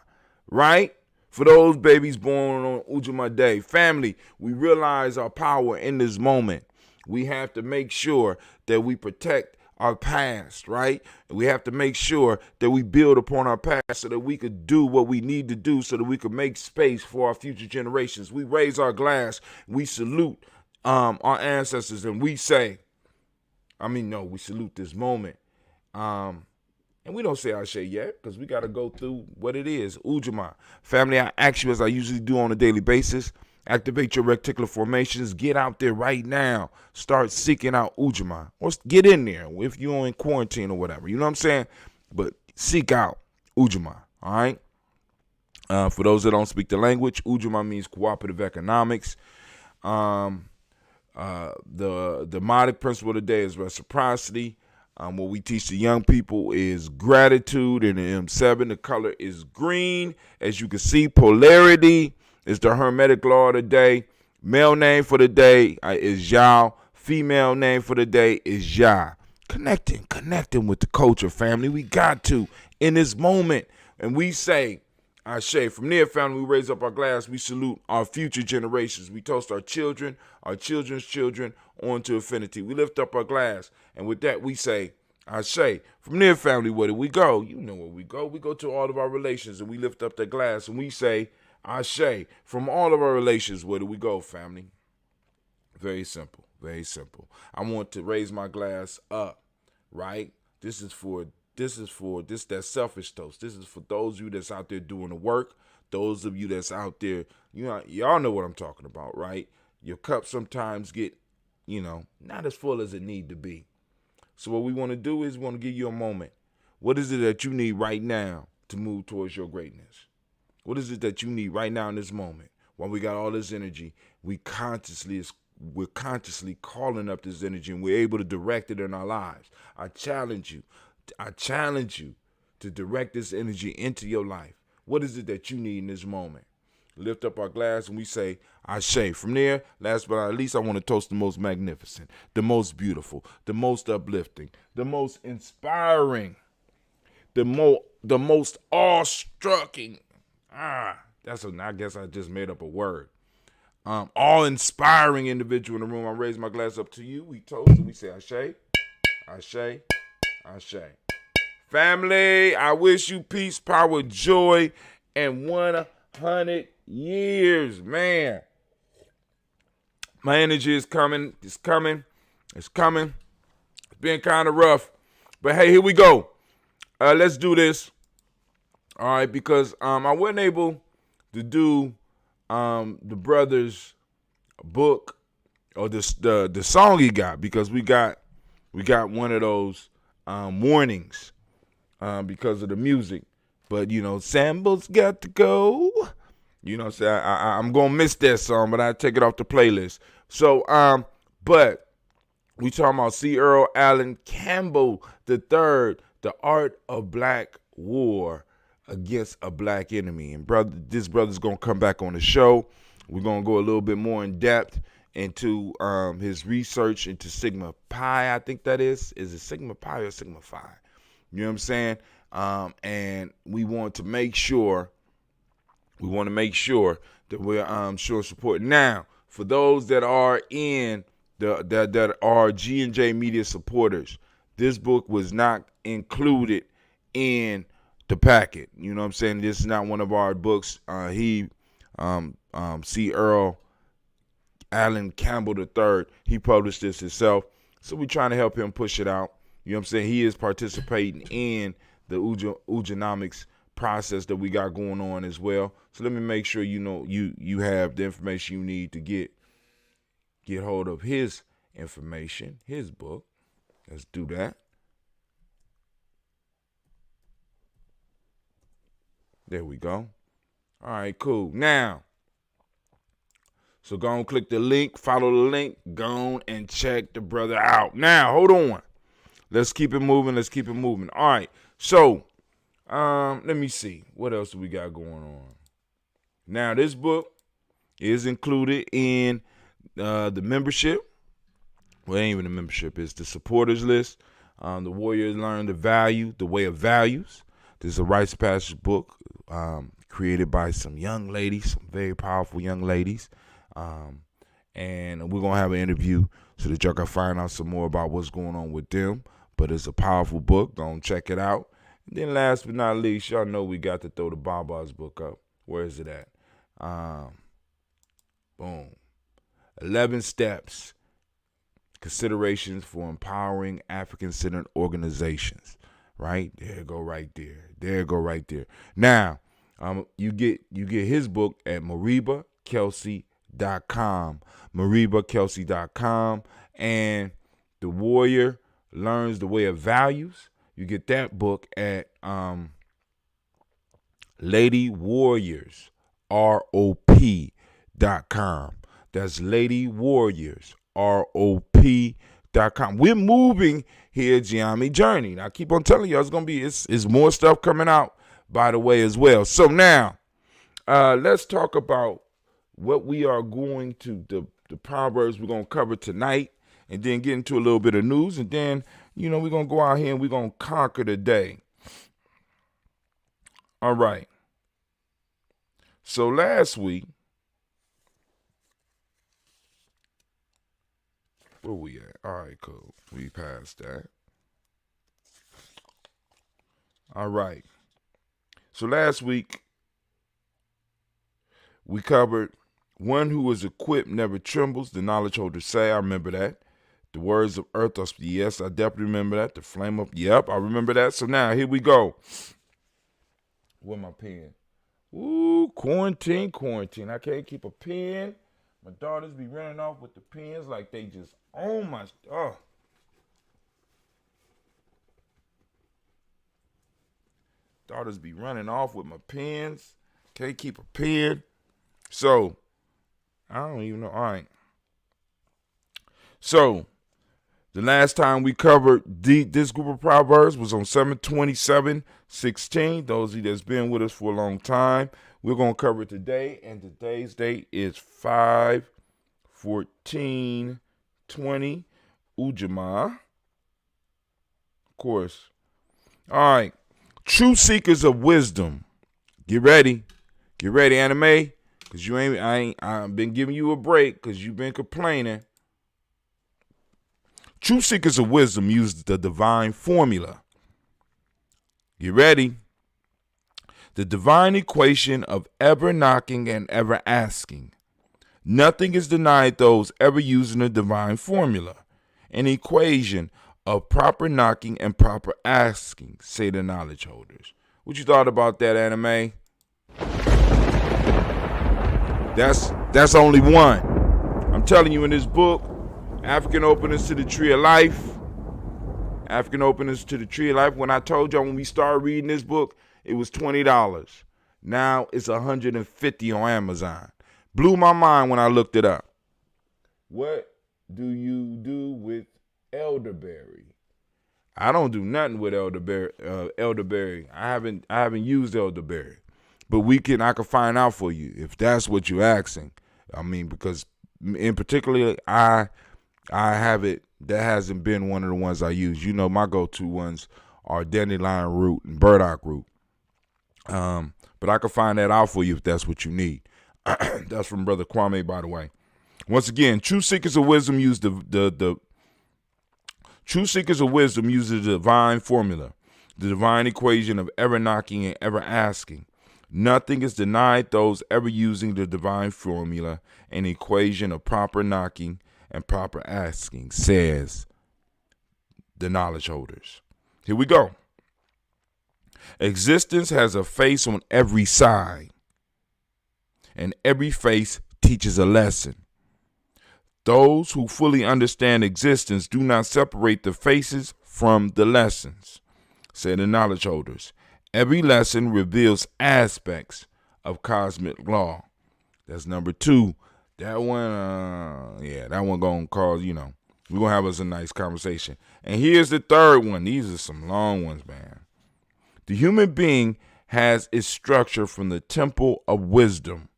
right? For those babies born on Ujamaa Day. Family, we realize our power in this moment. We have to make sure that we protect our past, right? We have to make sure that we build upon our past so that we could do what we need to do so that we could make space for our future generations. We raise our glass, we salute our ancestors, and we say, we salute this moment. And we don't say Ashe yet because we got to go through what it is. Ujamaa. Family, I ask you as I usually do on a daily basis, activate your reticular formations. Get out there right now. Start seeking out Ujamaa. Or get in there if you're in quarantine or whatever. You know what I'm saying? But seek out Ujamaa. All right? For those that don't speak the language, Ujamaa means cooperative economics. The modic principle of the day is reciprocity. What we teach the young people is gratitude. In the M7, the color is green. As you can see, polarity is the hermetic law of the day. Male name for the day is Yao. Female name for the day is Ya. Connecting with the culture, family. We got to in this moment. And we say, Ashe. From there, family, we raise up our glass. We salute our future generations. We toast our children, our children's children, on to infinity. We lift up our glass. And with that, we say, Ashe. From there, family, where do we go? You know where we go. We go to all of our relations, and we lift up the glass, and we say, Ashe. From all of our relations, where do we go, family? Very simple. Very simple. I want to raise my glass up, right? This is that selfish toast. This is for those of you that's out there doing the work. Those of you that's out there, y'all know what I'm talking about, right? Your cup sometimes get, not as full as it need to be. So what we want to do is we want to give you a moment. What is it that you need right now to move towards your greatness? What is it that you need right now in this moment? While we got all this energy, we're consciously calling up this energy, and we're able to direct it in our lives. I challenge you to direct this energy into your life. What is it that you need in this moment? Lift up our glass and we say, Ashe. From there, last but not least, I want to toast the most magnificent, the most beautiful, the most uplifting, the most inspiring, the most awe-strucking. I guess I just made up a word. Awe-inspiring individual in the room. I raise my glass up to you. We toast and we say, Ashe, Ashe, Ashe. Family, I wish you peace, power, joy, and 100 years, man. My energy is coming. It's coming. It's been kind of rough. But hey, here we go. Let's do this. All right, because I wasn't able to do the brother's book or the song he got, because we got one of those warnings because of the music. But Sambo's got to go. So I'm gonna miss that song, but I take it off the playlist. So but we talking about C. Earl Allen Campbell III, The Art of Black War Against a Black Enemy. And this brother's gonna come back on the show. We're gonna go a little bit more in depth into his research into Sigma Pi. I think that is it Sigma Pi or Sigma Phi? You know what I'm saying? And we want to make sure that we're showing support. Now, for those that are in that are G&J Media supporters, this book was not included in the packet. You know what I'm saying? This is not one of our books. C. Earl Allen Campbell III, he published this himself. So we're trying to help him push it out. You know what I'm saying? He is participating in the Ujanomics process that we got going on as well. So let me make sure you have the information you need to get hold of his information, his book. Let's do that. There we go. All right, cool. Now, so go and click the link, follow the link, go on and check the brother out. Now, hold on. Let's keep it moving. All right. So, let me see. What else do we got going on? Now, this book is included in the membership. Well, it ain't even the membership. It's the supporters list. The Warriors Learn the Way of Values. This is a rites of passage book created by some young ladies, some very powerful young ladies. And we're going to have an interview so that y'all can find out some more about what's going on with them. But it's a powerful book. Don't check it out. And then last but not least, y'all know we got to throw the Baba's book up. Where is it at? Boom. 11 Steps. Considerations for Empowering African-Centered Organizations. Right? There go right there. Now, you get his book at MaribaKelsey.com. MaribaKelsey.com. And The Warrior Learns the Way of Values. You get that book at Lady Warriors, ROP.com. That's Lady Warriors, ROP.com. We're moving here, Gye-Nyame Journey. Now, I keep on telling you, it's more stuff coming out, by the way, as well. So now, let's talk about what we are going to, the Proverbs we're going to cover tonight, and then get into a little bit of news, and then, we're going to go out here and we're going to conquer the day. All right. So last week, where we at? All right, cool. We passed that. All right. So last week, we covered one who is equipped never trembles, the knowledge holders say. I remember that. The words of earth are, yes, I definitely remember that. The flame of, yep, I remember that. So now, here we go. Where my pen? Ooh, quarantine. I can't keep a pen. My daughters be running off with the pens like they just own my stuff. Daughters be running off with my pens. Can't keep a pen. So, I don't even know. All right. So, the last time we covered this group of Proverbs was on 7/27/16. Those of you that's been with us for a long time. We're going to cover it today, and today's date is 5/14/20. Ujamaa. Of course. All right. True seekers of wisdom. Get ready. Get ready, anime. Because I've been giving you a break because you've been complaining. True seekers of wisdom use the divine formula. Get ready. The divine equation of ever knocking and ever asking. Nothing is denied those ever using the divine formula. An equation of proper knocking and proper asking, say the knowledge holders. What you thought about that, anime? That's only one. I'm telling you, in this book, African Openers to the Tree of Life. African Openers to the Tree of Life. When I told y'all when we started reading this book, it was $20. Now it's $150 on Amazon. Blew my mind when I looked it up. What do you do with elderberry? I don't do nothing with elderberry. I haven't used elderberry. But I can find out for you if that's what you're asking. I mean, because in particular, I have it. That hasn't been one of the ones I use. My go-to ones are dandelion root and burdock root. But I can find that out for you if that's what you need. That's from Brother Kwame, by the way. Once again, true seekers of wisdom use the divine formula, the divine equation of ever knocking and ever asking. Nothing is denied those ever using the divine formula, an equation of proper knocking and proper asking, says the knowledge holders. Here we go. Existence has a face on every side, and every face teaches a lesson. Those who fully understand existence do not separate the faces from the lessons, say the knowledge holders. Every lesson reveals aspects of cosmic law. That's number 2. That one, that one gonna cause, we're gonna have us a nice conversation. And here's the third one. These are some long ones, man. The human being has its structure from the temple of wisdom.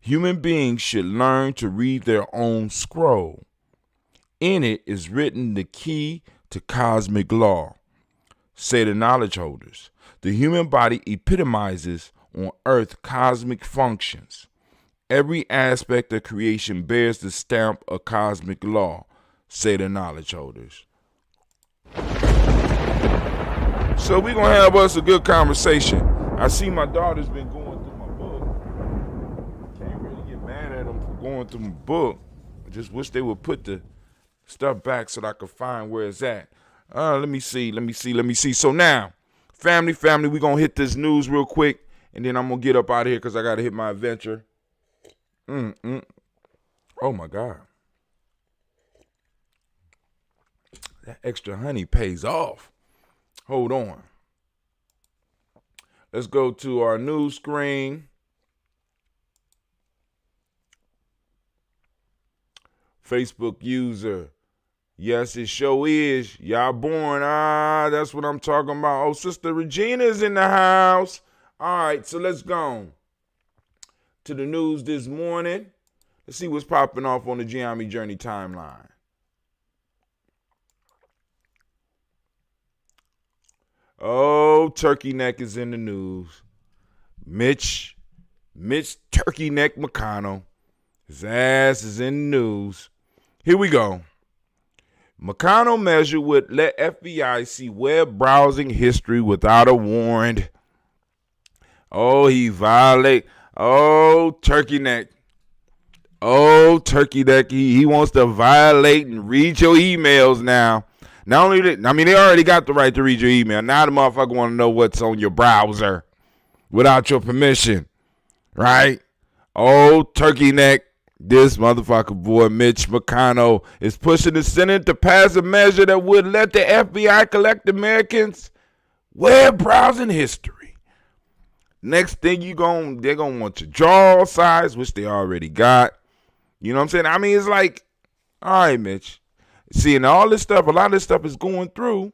Human beings should learn to read their own scroll. In it is written the key to cosmic law, say the knowledge holders. The human body epitomizes on earth cosmic functions. Every aspect of creation bears the stamp of cosmic law, say the knowledge holders. So we're going to have us a good conversation. I see my daughter's been going through my book. Can't really get mad at them for going through my book. I just wish they would put the stuff back so that I could find where it's at. Let me see. So now, family, we're going to hit this news real quick, and then I'm going to get up out of here because I got to hit my adventure. Oh, my God. That extra honey pays off. Hold on. Let's go to our news screen. Facebook user. Yes, it sure is. Y'all born. That's what I'm talking about. Oh, Sister Regina's in the house. All right, so let's go to the news this morning. Let's see what's popping off on the Gye-Nyame Journey timeline. Oh, Turkey Neck is in the news. Mitch Turkey Neck McConnell. His ass is in the news. Here we go. McConnell measure would let FBI see web browsing history without a warrant. Oh, he violate. Oh, Turkey Neck. Oh, Turkey Neck. He wants to violate and read your emails now. Not only that, they already got the right to read your email. Now the motherfucker want to know what's on your browser without your permission, right? Oh, Turkey Neck, this motherfucker boy, Mitch McConnell, is pushing the Senate to pass a measure that would let the FBI collect Americans' web browsing history. Next thing they're going to want your jaw size, which they already got. You know what I'm saying? It's like, all right, Mitch. See, and all this stuff, a lot of this stuff is going through.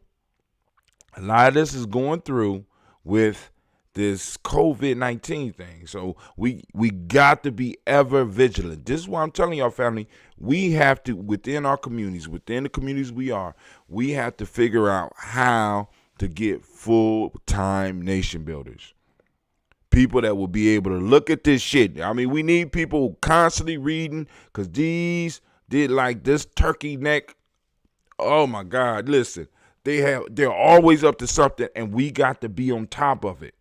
A lot of this is going through with this COVID-19 thing. So we got to be ever vigilant. This is why I'm telling y'all, family, we have to, within our communities, within the communities we have to figure out how to get full-time nation builders. People that will be able to look at this shit. We need people constantly reading, because these did like this Turkey Neck. Oh my God, listen, they're always up to something, and we got to be on top of it.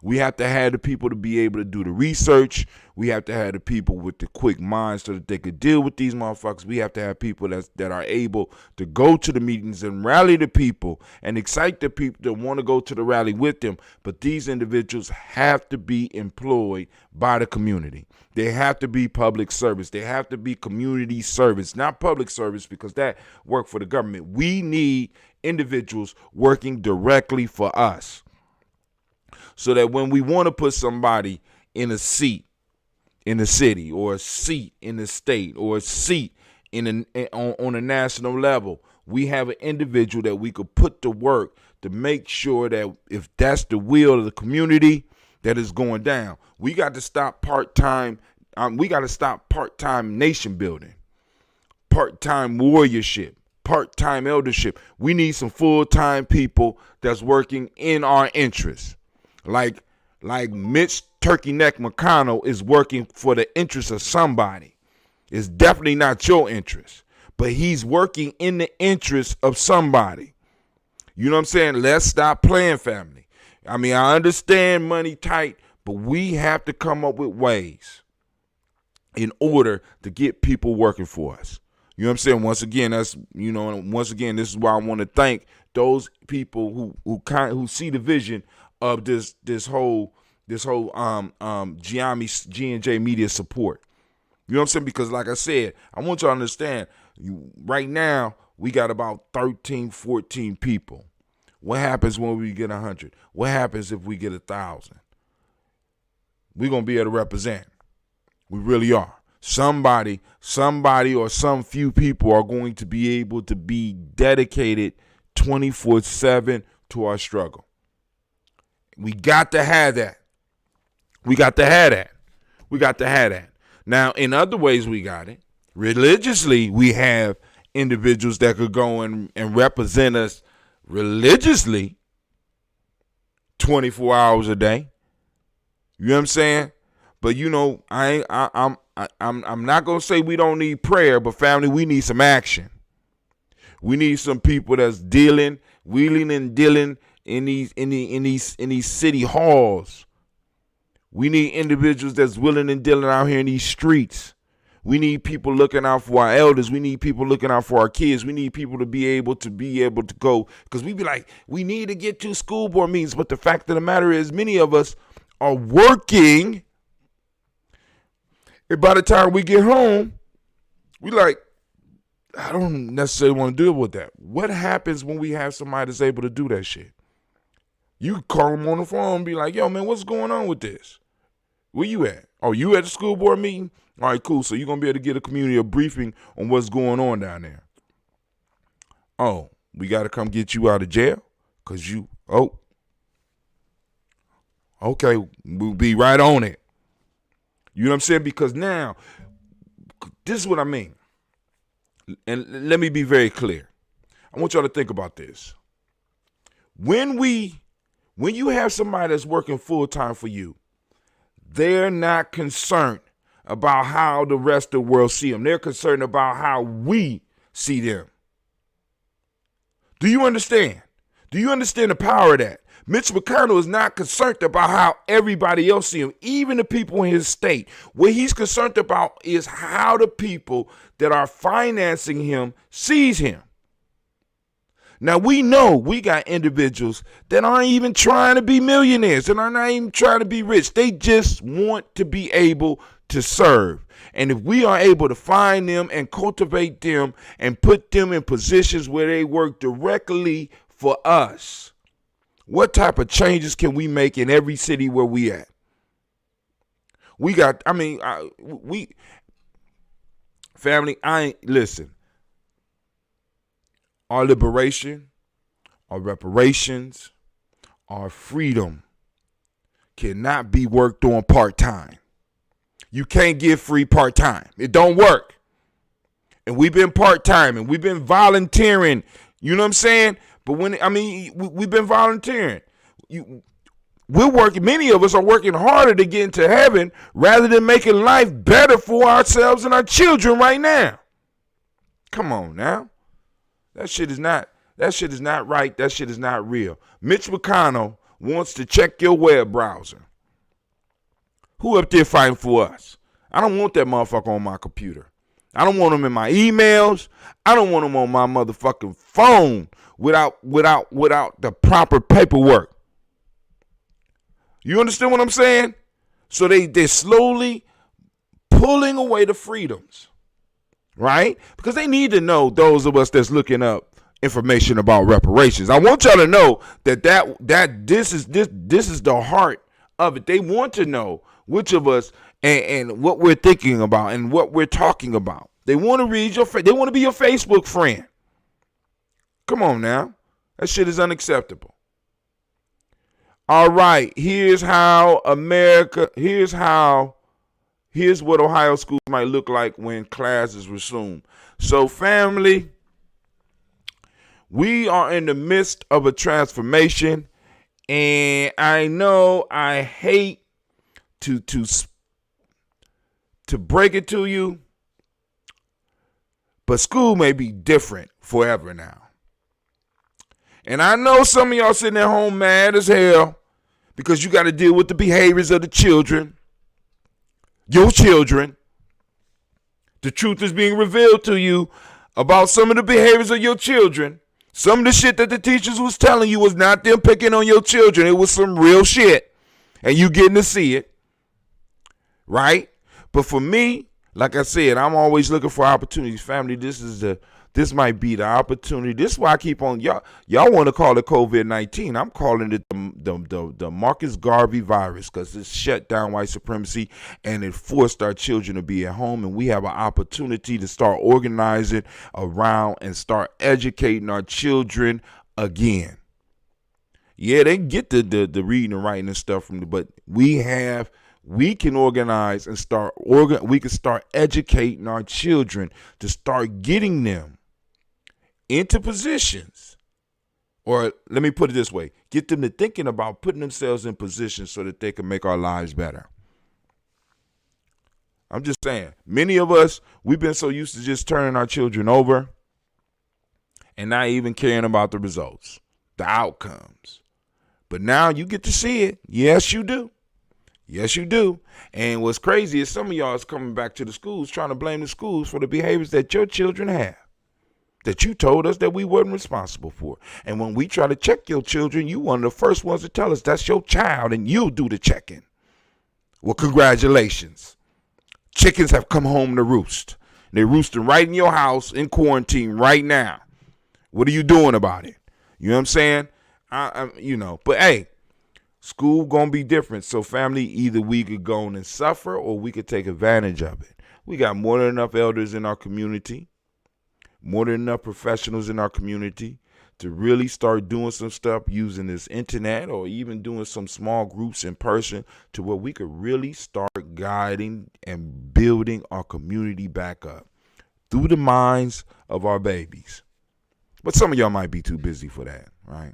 We have to have the people to be able to do the research. We have to have the people with the quick minds so that they could deal with these motherfuckers. We have to have people that are able to go to the meetings and rally the people and excite the people that want to go to the rally with them. But these individuals have to be employed by the community. They have to be public service. They have to be community service, not public service, because that work for the government. We need individuals working directly for us, so that when we want to put somebody in a seat in the city, or a seat in the state, or a seat on a national level, we have an individual that we could put to work to make sure that if that's the will of the community, that is going down. We got to stop part-time. We got to stop part-time nation building, part-time warriorship, part-time eldership. We need some full-time people that's working in our interests. Like Mitch Turkey Neck McConnell is working for the interest of somebody. It's definitely not your interest, but he's working in the interest of somebody. You know what I'm saying? Let's stop playing, family. I understand money tight, but we have to come up with ways in order to get people working for us. You know what I'm saying? Once again, this is why I want to thank those people who see the vision of this whole Gye-Nyame G&J media support. You know what I'm saying? Because like I said, I want you to understand, right now we got about 13, 14 people. What happens when we get 100? What happens if we get 1,000? We're going to be able to represent. We really are. Somebody or some few people are going to be able to be dedicated 24/7 to our struggle. We got to have that. We got to have that. Now, in other ways we got it. Religiously, we have individuals that could go and represent us religiously 24 hours a day. You know what I'm saying? But I'm not gonna say we don't need prayer, but family, we need some action. We need some people that's wheeling and dealing in these city halls. We need individuals that's willing and dealing out here in these streets. We need people looking out for our elders. We need people looking out for our kids. We need people to be able to go, because we be like, we need to get to school board meetings. But the fact of the matter is, many of us are working. And by the time we get home, we like, I don't necessarily want to deal with that. What happens when we have somebody that's able to do that shit? You call them on the phone and be like, yo, man, what's going on with this? Where you at? Oh, you at the school board meeting? All right, cool. So you're going to be able to get a community a briefing on what's going on down there. Oh, we got to come get you out of jail? Because okay, we'll be right on it. You know what I'm saying? Because now, this is what I mean. And let me be very clear. I want y'all to think about this. When you have somebody that's working full time for you, they're not concerned about how the rest of the world see them. They're concerned about how we see them. Do you understand? Do you understand the power of that? Mitch McConnell is not concerned about how everybody else see him, even the people in his state. What he's concerned about is how the people that are financing him sees him. Now, we know we got individuals that aren't even trying to be millionaires and are not even trying to be rich. They just want to be able to serve. And if we are able to find them and cultivate them and put them in positions where they work directly for us, what type of changes can we make in every city where we at? Listen. Our liberation, our reparations, our freedom cannot be worked on part-time. You can't get free part-time. It don't work. And we've been part-time and we've been volunteering. You know what I'm saying? But we've been volunteering. We're working. Many of us are working harder to get into heaven rather than making life better for ourselves and our children right now. Come on now. That shit is not right. That shit is not real. Mitch McConnell wants to check your web browser. Who up there fighting for us? I don't want that motherfucker on my computer. I don't want him in my emails. I don't want him on my motherfucking phone without the proper paperwork. You understand what I'm saying? So they're slowly pulling away the freedoms. Right? Because they need to know, those of us that's looking up information about reparations. I want y'all to know that this is the heart of it. They want to know which of us and what we're thinking about and what we're talking about. They want to read they want to be your Facebook friend. Come on now. That shit is unacceptable. All right, here's what Ohio schools might look like when classes resume. So, family, we are in the midst of a transformation, and I know I hate to break it to you, but school may be different forever now. And I know some of y'all sitting at home mad as hell because you got to deal with the behaviors of the children. Your children. The truth is being revealed to you about some of the behaviors of your children. Some of the shit that the teachers was telling you was not them picking on your children. It was some real shit. And you getting to see it. Right? But for me, like I said, I'm always looking for opportunities. Family, this might be the opportunity. This is why I keep on, y'all want to call it COVID-19. I'm calling it the Marcus Garvey virus, because it shut down white supremacy and it forced our children to be at home. And we have an opportunity to start organizing around and start educating our children again. Yeah, they get the reading and writing and stuff but we can organize and we can start educating our children to start getting them into positions, or let me put it this way, get them to thinking about putting themselves in positions so that they can make our lives better. I'm just saying, many of us, we've been so used to just turning our children over and not even caring about the results, the outcomes. But now you get to see it. Yes, you do. Yes, you do. And what's crazy is some of y'all is coming back to the schools trying to blame the schools for the behaviors that your children have, that you told us that we weren't responsible for. And when we try to check your children, you one of the first ones to tell us that's your child and you'll do the checking. Well, congratulations. Chickens have come home to roost. They're roosting right in your house in quarantine right now. What are you doing about it? You know what I'm saying? But hey, school gonna be different. So family, either we could go on and suffer or we could take advantage of it. We got more than enough elders in our community, more than enough professionals in our community to really start doing some stuff using this internet or even doing some small groups in person to where we could really start guiding and building our community back up through the minds of our babies. But some of y'all might be too busy for that, right?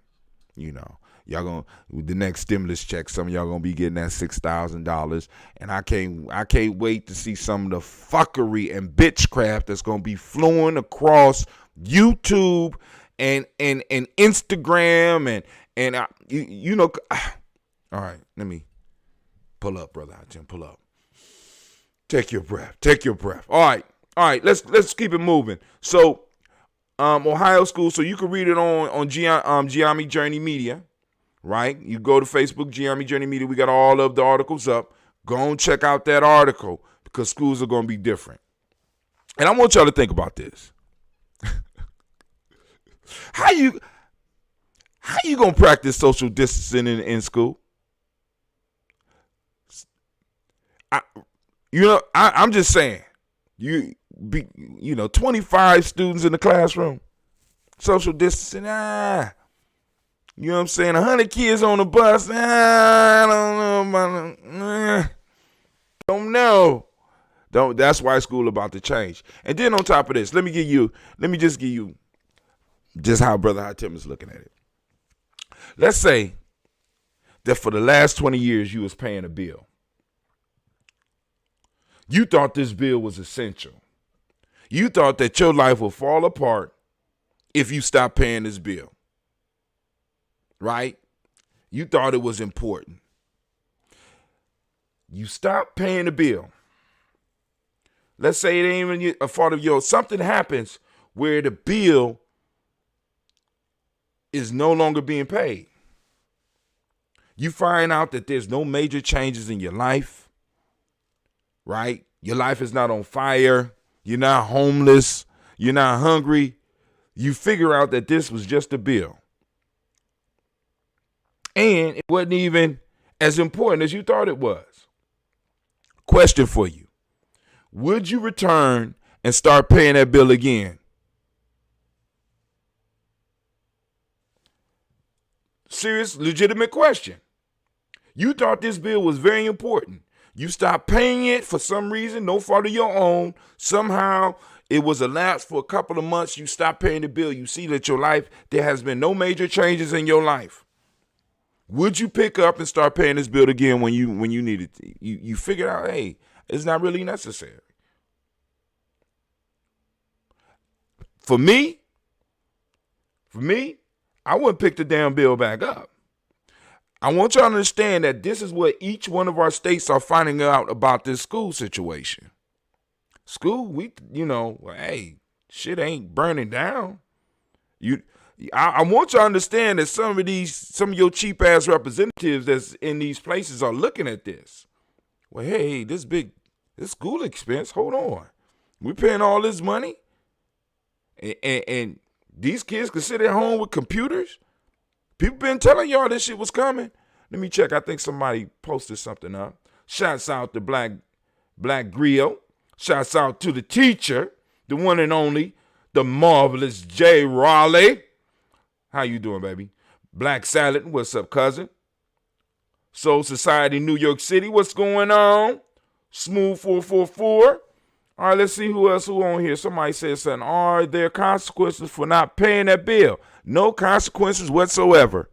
Y'all gonna, the next stimulus check, some of y'all gonna be getting that $6,000, and I can't wait to see some of the fuckery and bitchcraft that's gonna be flowing across YouTube and Instagram and all right, let me pull up, brother Jim, pull up. Take your breath. All right, let's keep it moving. So Ohio School, so you can read it on Gye-Nyame Journey Media. Right? You go to Facebook, Gye-Nyame Journey Media. We got all of the articles up. Go and check out that article because schools are going to be different. And I want y'all to think about this. How you going to practice social distancing in school? I'm just saying. 25 students in the classroom. Social distancing, You know what I'm saying? 100 kids on the bus. I don't know about don't know. That's why school about to change. And then on top of this, let me just give you how Brother Hatem is looking at it. Let's say that for the last 20 years you was paying a bill. You thought this bill was essential. You thought that your life would fall apart if you stopped paying this bill. Right? You thought it was important. You stopped paying the bill. Let's say it ain't even a fault of yours. Something happens where the bill is no longer being paid. You find out that there's no major changes in your life. Right? Your life is not on fire. You're not homeless. You're not hungry. You figure out that this was just a bill. And it wasn't even as important as you thought it was. Question for you. Would you return and start paying that bill again? Serious, legitimate question. You thought this bill was very important. You stopped paying it for some reason, no fault of your own. Somehow it was elapsed for a couple of months. You stopped paying the bill. You see that your life, there has been no major changes in your life. Would you pick up and start paying this bill again when you needed to? You figured out, hey, it's not really necessary. For me, I wouldn't pick the damn bill back up. I want y'all to understand that this is what each one of our states are finding out about this school situation. School, hey, shit ain't burning down. I want you to understand that some of your cheap ass representatives that's in these places are looking at this. Well, hey, this school expense. Hold on, we paying all this money, and these kids can sit at home with computers. People been telling y'all this shit was coming. Let me check. I think somebody posted something up. Shouts out to Black Griot. Shouts out to the teacher, the one and only, the marvelous Jay Raleigh. How you doing, baby? Black Salad, what's up, cousin? Soul Society, New York City, what's going on? Smooth 444. All right, let's see who on here. Somebody said something. Are there consequences for not paying that bill? No consequences whatsoever.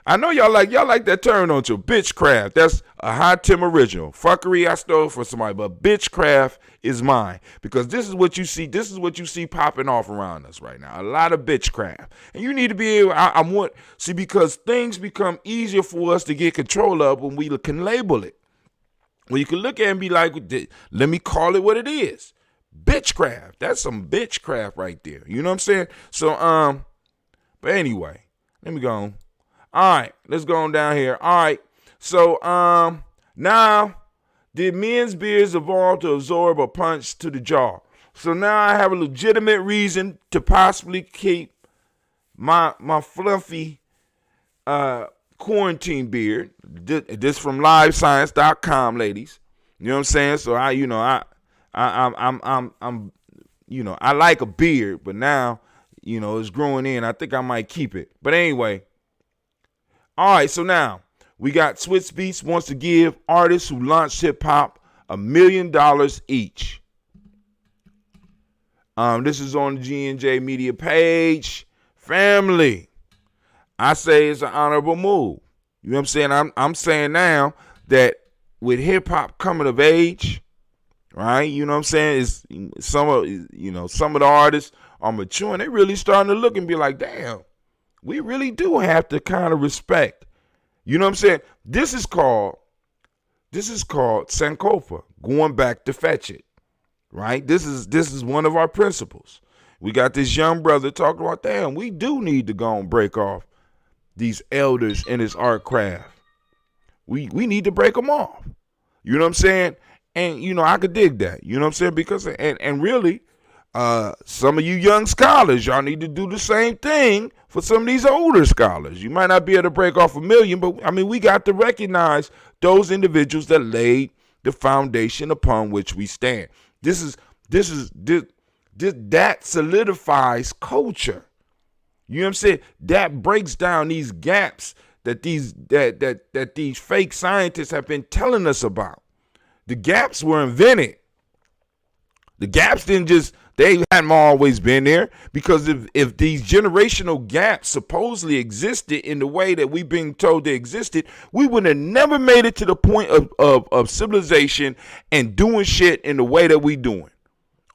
I know y'all like that term, don't you? Bitchcraft. That's a High Tim original. Fuckery I stole from somebody, but bitchcraft is mine. Because this is what you see. This is what you see popping off around us right now. A lot of bitchcraft. And you need to be able, because things become easier for us to get control of when we can label it. When you can look at it and be like, let me call it what it is. Bitchcraft. That's some bitchcraft right there. You know what I'm saying? So, but anyway, let me go on. All right, let's go on down here. All right, so now did men's beards evolve to absorb a punch to the jaw? So now I have a legitimate reason to possibly keep my fluffy quarantine beard. This from livescience.com, ladies. You know what I'm saying? So I like a beard, but now, it's growing in. I think I might keep it. But anyway. All right, so now we got Switz Beats wants to give artists who launched hip-hop $1 million each. This is on the G&J Media page. Family, I say it's an honorable move. You know what I'm saying? I'm saying now that with hip-hop coming of age, right? You know what I'm saying? Is some of the artists are maturing. They really starting to look and be like, damn. We really do have to kind of respect. You know what I'm saying? This is called Sankofa, going back to fetch it. Right? This is one of our principles. We got this young brother talking about, damn, we do need to go and break off these elders in this art craft. We need to break them off. You know what I'm saying? And I could dig that. You know what I'm saying? Because and really, some of you young scholars, y'all need to do the same thing for some of these older scholars. You might not be able to break off $1 million, but we got to recognize those individuals that laid the foundation upon which we stand. That solidifies culture. You know what I'm saying? That breaks down these gaps that these fake scientists have been telling us about. The gaps were invented. The gaps they hadn't always been there, because if these generational gaps supposedly existed in the way that we've been told they existed, we would have never made it to the point of civilization and doing shit in the way that we doing.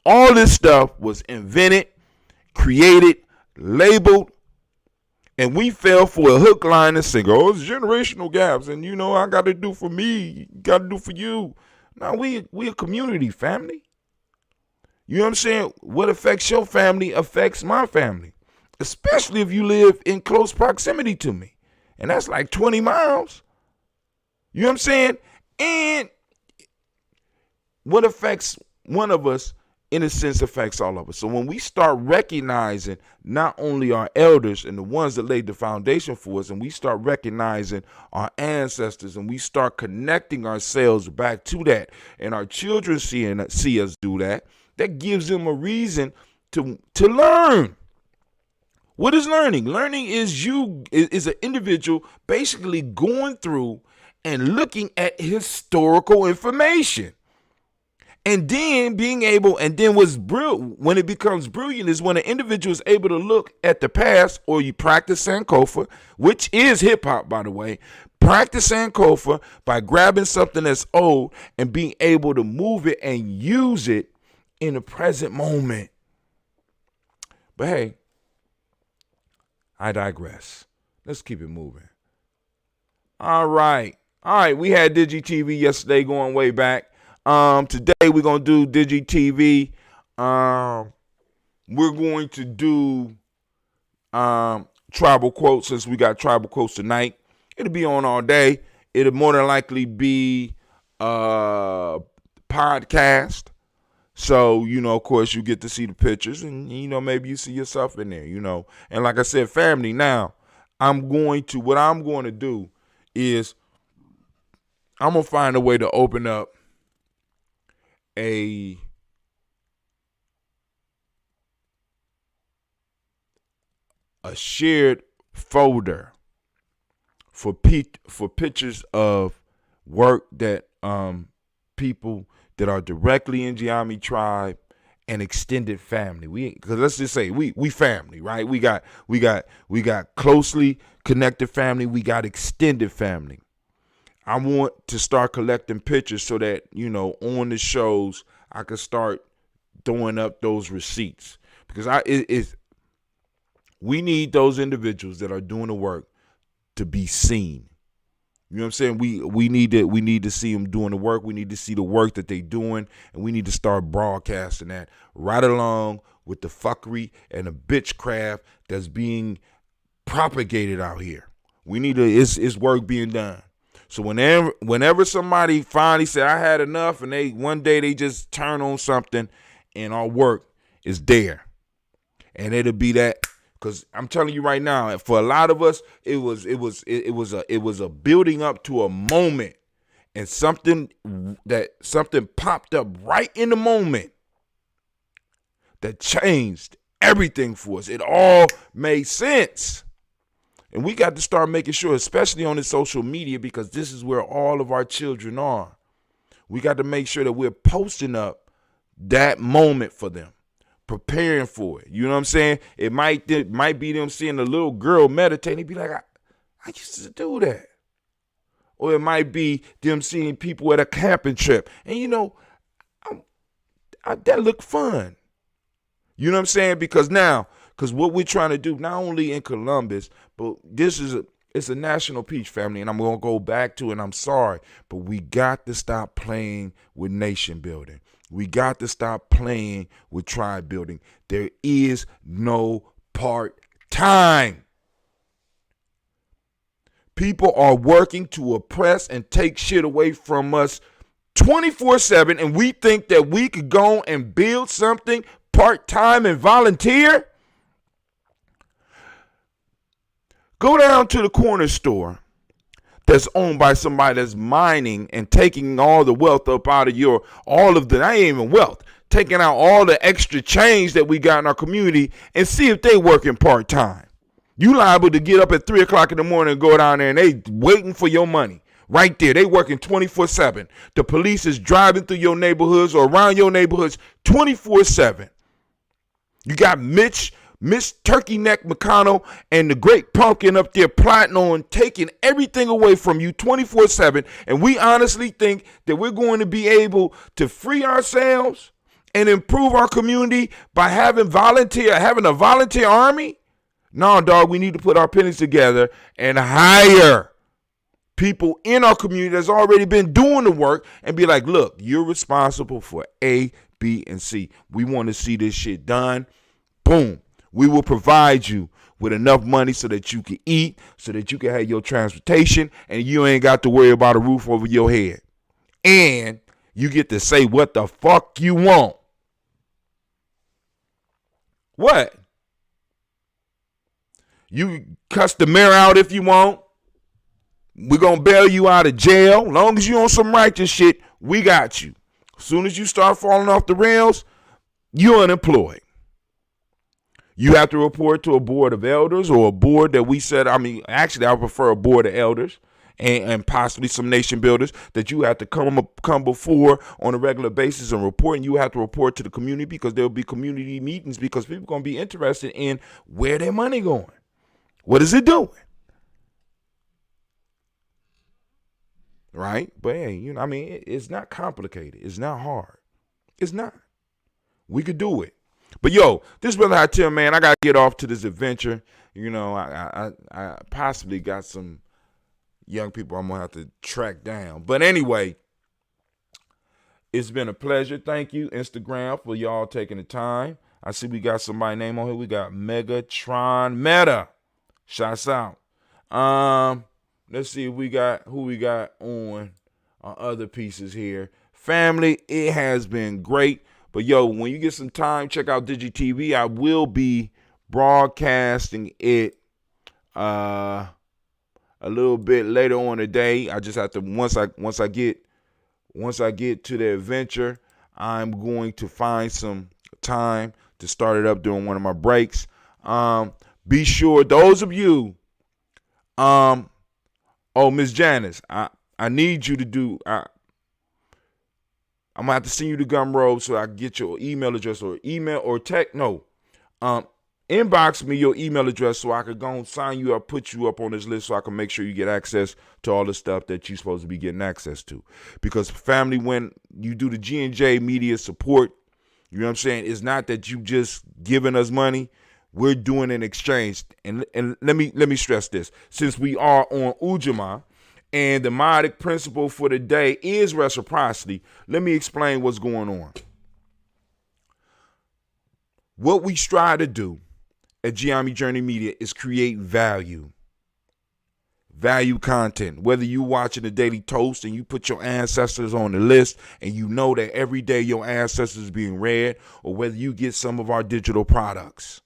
All this stuff was invented, created, labeled, and we fell for a hook, line, and sinker. Oh, it's generational gaps, and I got to do for me, got to do for you. Now we a community, family. You know what I'm saying? What affects your family affects my family, especially if you live in close proximity to me. And that's like 20 miles. You know what I'm saying? And what affects one of us, in a sense, affects all of us. So when we start recognizing not only our elders and the ones that laid the foundation for us, and we start recognizing our ancestors, and we start connecting ourselves back to that, and our children see us do that, that gives them a reason to learn. What is learning? Learning is an individual basically going through and looking at historical information. And then when it becomes brilliant is when an individual is able to look at the past, or you practice Sankofa, which is hip hop, by the way. Practice Sankofa by grabbing something that's old and being able to move it and use it in the present moment. But hey, I digress. Let's keep it moving. All right. All right, we had DigiTV yesterday going way back. Today we're going to do DigiTV. We're going to do tribal quotes since we got tribal quotes tonight. It'll be on all day. It'll more than likely be podcast. So, of course, you get to see the pictures and, maybe you see yourself in there, And like I said, family, now, what I'm going to do is I'm going to find a way to open up a shared folder for pictures of work that people that are directly in Gye-Nyame tribe and extended family. Because let's just say we family, right? We got closely connected family. We got extended family. I want to start collecting pictures so that on the shows I can start throwing up those receipts because we need those individuals that are doing the work to be seen. You know what I'm saying? We need to see them doing the work. We need to see the work that they doing, and we need to start broadcasting that right along with the fuckery and the bitchcraft that's being propagated out here. We need it's work being done. So whenever somebody finally say I had enough, and one day they just turn on something, and our work is there, and it'll be that. Because I'm telling you right now, for a lot of us, it was a building up to a moment, and something popped up right in the moment that changed everything for us. It all made sense, and we got to start making sure, especially on the social media, because this is where all of our children are. We got to make sure that we're posting up that moment for them. Preparing for it. You know what I'm saying? It might be them seeing a little girl meditating, be like, I used to do that. Or it might be them seeing people at a camping trip. And that look fun. You know what I'm saying? Because what we're trying to do, not only in Columbus, but it's a national peach, family, and I'm going to go back to it, and I'm sorry, but we got to stop playing with nation building. We got to stop playing with tribe building. There is no part-time. People are working to oppress and take shit away from us 24/7, and we think that we could go and build something part-time and volunteer? Go down to the corner store that's owned by somebody that's mining and taking all the wealth up out of that ain't even wealth, taking out all the extra change that we got in our community and see if they working part-time. You liable to get up at 3 o'clock in the morning and go down there and they waiting for your money. Right there, they working 24/7. The police is driving through your neighborhoods or around your neighborhoods 24/7. You got Miss Turkey Neck McConnell and the Great Pumpkin up there plotting on taking everything away from you 24/7. And we honestly think that we're going to be able to free ourselves and improve our community by having a volunteer army? No, dog, we need to put our pennies together and hire people in our community that's already been doing the work and be like, look, you're responsible for A, B, and C. We want to see this shit done. Boom. We will provide you with enough money so that you can eat, so that you can have your transportation, and you ain't got to worry about a roof over your head. And you get to say what the fuck you want. What? You cuss the mayor out if you want. We're going to bail you out of jail. Long as you on some righteous shit, we got you. As soon as you start falling off the rails, you're unemployed. You have to report to a board of elders or a board that we said, actually, I prefer a board of elders and possibly some nation builders that you have to come before on a regular basis and report. And you have to report to the community because there'll be community meetings because people are going to be interested in where their money going. What is it doing? Right? But hey, it's not complicated. It's not hard. It's not. We could do it. But yo, this brother Hatim, man, I got to get off to this adventure. I possibly got some, young people I'm gonna have to track down. But anyway, it's been a pleasure. Thank you, Instagram, for y'all taking the time. I see we got somebody name on here. We got Megatron Meta. Shouts out. Let's see if we got who we got on our other pieces here. Family, it has been great. But yo, when you get some time, check out DigiTV. I will be broadcasting it a little bit later on today. I just have to once I get to the adventure, I'm going to find some time to start it up during one of my breaks. Be sure, those of you, Miss Janice, I need you to do. I'm gonna have to send you the Gumroad so I can get your email address or email or text. No, inbox me your email address so I could go and sign you up, put you up on this list so I can make sure you get access to all the stuff that you're supposed to be getting access to. Because family, when you do the G&J media support, you know what I'm saying, it's not that you just giving us money. We're doing an exchange. And let me stress this. Since we are on Ujamaa, and the modic principle for the day is reciprocity, let me explain what's going on. What we strive to do at Gye-Nyame Journey Media is create value content. Whether you watching the Daily Toast and you put your ancestors on the list and you know that every day your ancestors is being read, or whether you get some of our digital products.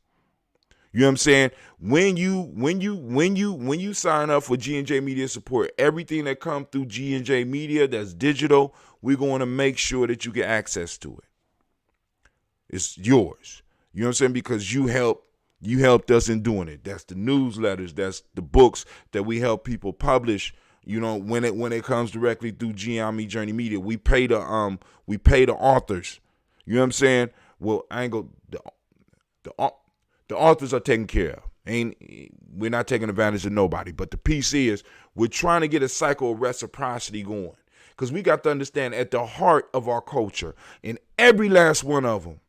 You know what I'm saying? When you sign up for G&J Media Support, everything that comes through G&J Media that's digital, we're going to make sure that you get access to it. It's yours. You know what I'm saying? Because you helped us in doing it. That's the newsletters, that's the books that we help people publish. You know, when it comes directly through Gye-Nyame Journey Media, we pay the authors. You know what I'm saying? Well, I ain't go the authors are taken care of. We're not taking advantage of nobody. But the piece is we're trying to get a cycle of reciprocity going. Because we got to understand at the heart of our culture, in every last one of them,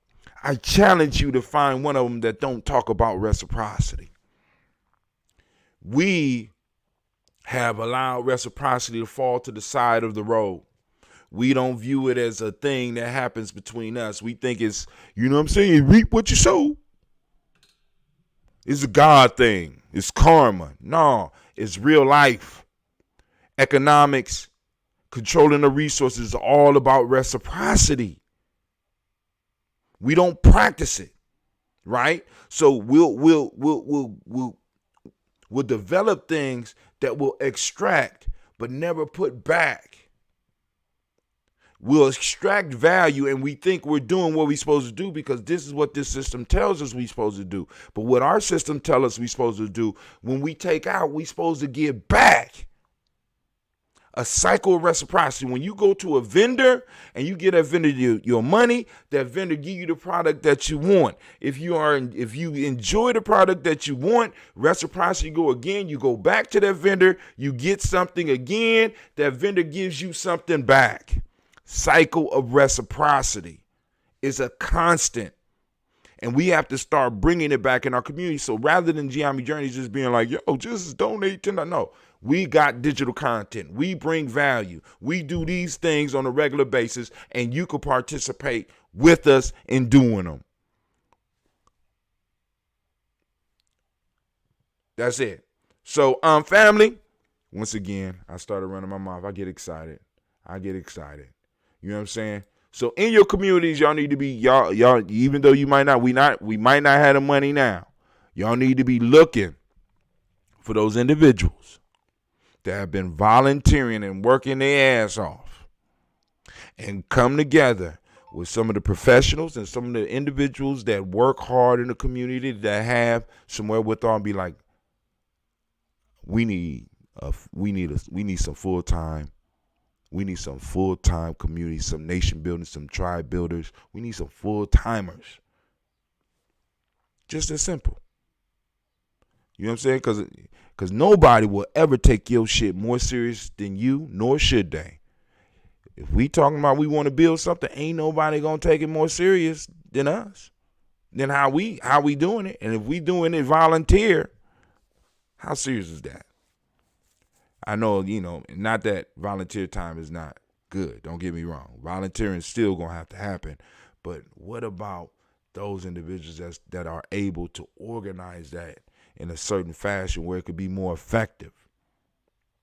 I challenge you to find one of them that don't talk about reciprocity. We have allowed reciprocity to fall to the side of the road. We don't view it as a thing that happens between us. We think it's, you know what I'm saying, reap what you sow. It's a God thing. It's karma. No, it's real life. Economics, controlling the resources is all about reciprocity. We don't practice it, right? So we'll develop things that will extract but never put back. We'll extract value and we think we're doing what we're supposed to do because this is what this system tells us we're supposed to do. But what our system tells us we're supposed to do, when we take out, we're supposed to give back. A cycle of reciprocity. When you go to a vendor and you get a vendor your money, that vendor give you the product that you want. If you enjoy the product that you want, reciprocity go again. You go back to that vendor, you get something again, that vendor gives you something back. Cycle of reciprocity is a constant, and we have to start bringing it back in our community. So rather than Gye-Nyame Journey just being like, yo, just donate $10, no, we got digital content. We bring value. We do these things on a regular basis, and you can participate with us in doing them. That's it. So, family, once again, I started running my mouth. I get excited. You know what I'm saying? So in your communities, y'all need to be, y'all, even though we might not have the money now, y'all need to be looking for those individuals that have been volunteering and working their ass off and come together with some of the professionals and some of the individuals that work hard in the community that have somewhere wherewithal and be like, we need some full-time. We need some full-time community, some nation building, some tribe builders. We need some full-timers. Just as simple. You know what I'm saying? Because nobody will ever take your shit more serious than you, nor should they. If we talking about we want to build something, ain't nobody going to take it more serious than us, than how we doing it. And if we doing it volunteer, how serious is that? I know, not that volunteer time is not good. Don't get me wrong. Volunteering is still going to have to happen. But what about those individuals that are able to organize that in a certain fashion where it could be more effective?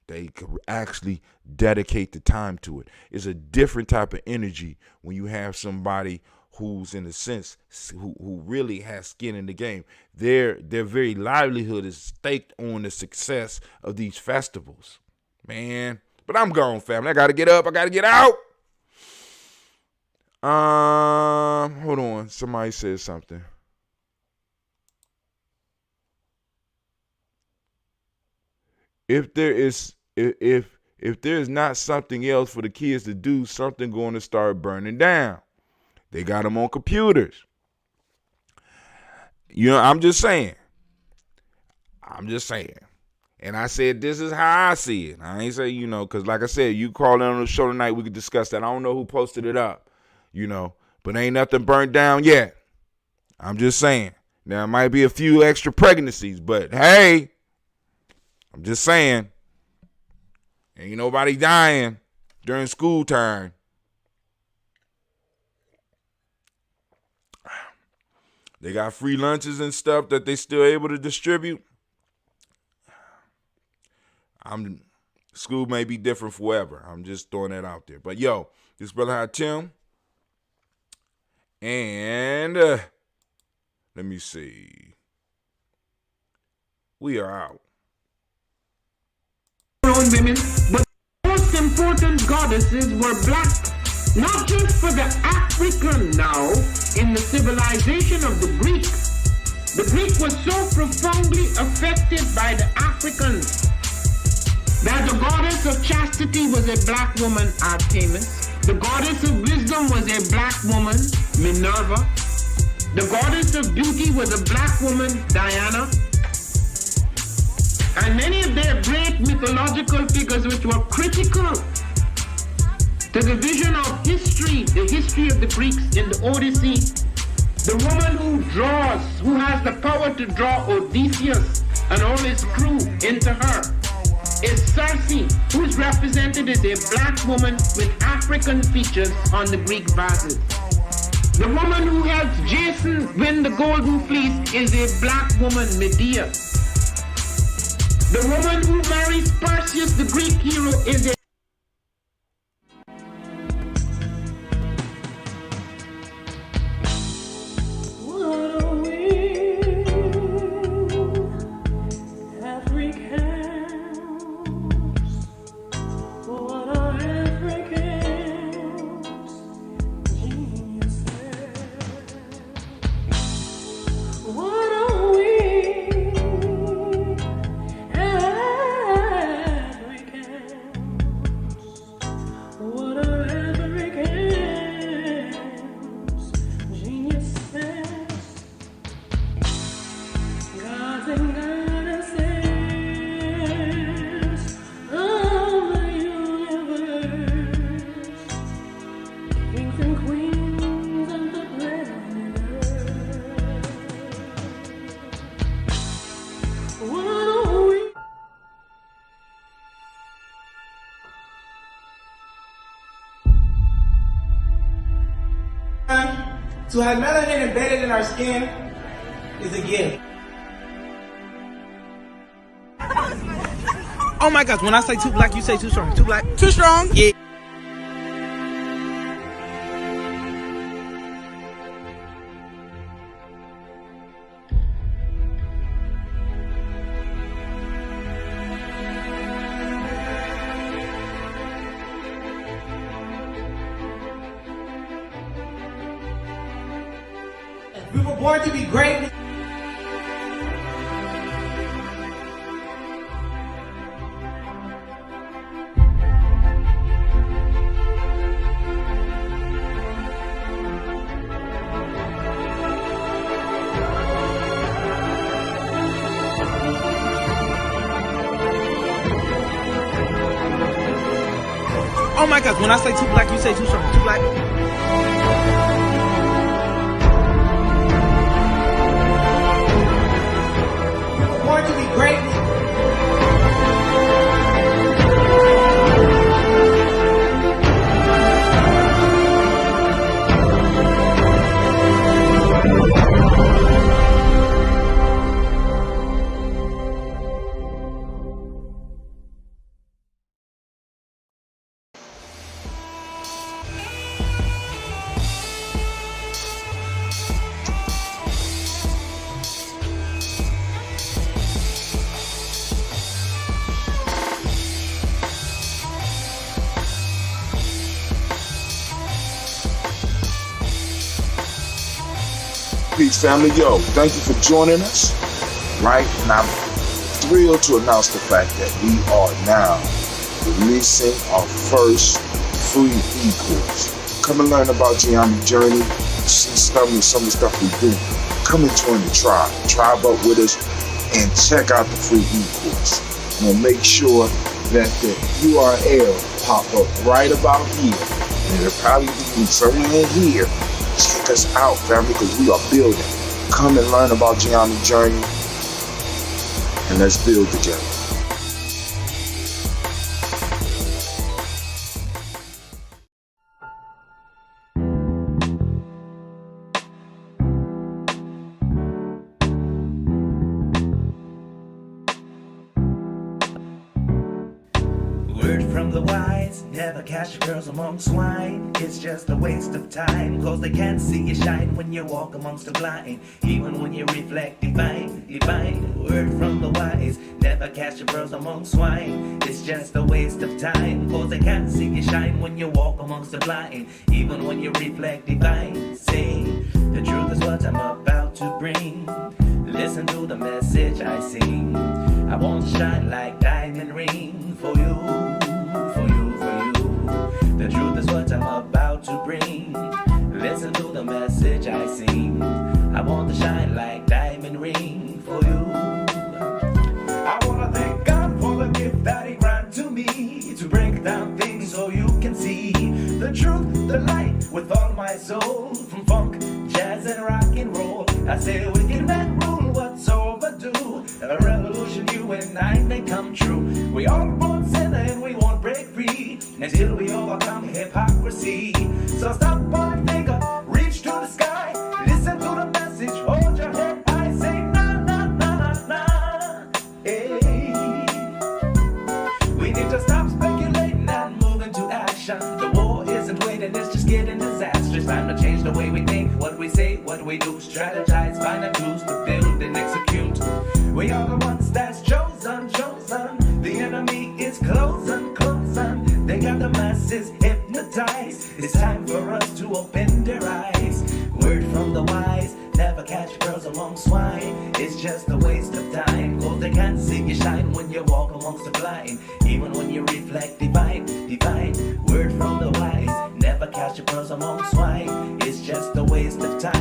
They could actually dedicate the time to it. It's a different type of energy when you have somebody who's, in a sense, who really has skin in the game. Their very livelihood is staked on the success of these festivals, man. But I'm gone, family. I got to get up. I got to get out. Hold on. Somebody said something. If there is not something else for the kids to do, something going to start burning down. They got them on computers. I'm just saying. And I said, this is how I see it. I ain't say, because like I said, you call in on the show tonight, we could discuss that. I don't know who posted it up, but ain't nothing burnt down yet. I'm just saying. Now, it might be a few extra pregnancies, but hey, I'm just saying. Ain't nobody dying during school time. They got free lunches and stuff that they still able to distribute. School may be different forever. I'm just throwing that out there. But yo, this brother had Tim. And let me see. We are out. Women, but the most important goddesses were black. Not just for the African now, in the civilization of the Greek. The Greek was so profoundly affected by the Africans that the goddess of chastity was a black woman, Artemis. The goddess of wisdom was a black woman, Minerva. The goddess of beauty was a black woman, Diana. And many of their great mythological figures which were critical to the vision of history, the history of the Greeks in the Odyssey. The woman who has the power to draw Odysseus and all his crew into her is Circe, who is represented as a black woman with African features on the Greek vases. The woman who helps Jason win the golden fleece is a black woman, Medea. The woman who marries Perseus, the Greek hero, is a To have melanin embedded in our skin is a gift. Oh my gosh, when I say too black, you say too strong. Too black? Too strong? Yeah. We were born to be great. Oh my gosh, when I say too black, you say too strong. Too black? We were born to be great. Peace, family. Yo, thank you for joining us. Right? And I'm thrilled to announce the fact that we are now releasing our first free e-course. Come and learn about Gye-Nyame journey. See some of the stuff we do. Come and join the tribe. Tribe up with us and check out the free e-course. We'll make sure that the URL pop up right about here. And it'll probably be somewhere in here. Check us out, family, because we are building. Come and learn about Gye-Nyame journey. And let's build together. Word from the wise, never catch girls among swine. It's just a waste of time, cause they can't see you shine when you walk amongst the blind. Even when you reflect divine, divine. Word from the wise, never catch girls among swine. It's just a waste of time, cause they can't see you shine when you walk amongst the blind. Even when you reflect divine. Say, the truth is what I'm about to bring. Listen to the message I sing. I want to shine like diamond ring for you, for you, for you. The truth is what I'm about to bring. Listen to the message I sing. I want to shine like diamond ring for you. I want to thank God for the gift that He granted to me, to break down things so you can see the truth, the light with all my soul. From funk, jazz and rock and roll, I say we can make rule what's overdue. A revolution you and I may come true. We all born sinner and we won't break free until we overcome hypocrisy. So stop pointing finger, reach to the sky, listen to the message, hold your head high, say na na na na na. Hey, we need to stop speculating and move into action. The war isn't waiting, it's just getting disastrous. Time to change the way we think, what we say, what we do, strategize, find the tools to build and execute. We are the ones that's chosen, chosen. The enemy is closing, closing. They got the masses hypnotized. It's time for us to open their eyes. Word from the wise, never catch girls among swine. It's just a waste of time, cause they can't see you shine when you walk amongst the blind. Even when you reflect divine, divine. Word from the wise, never catch girls among swine.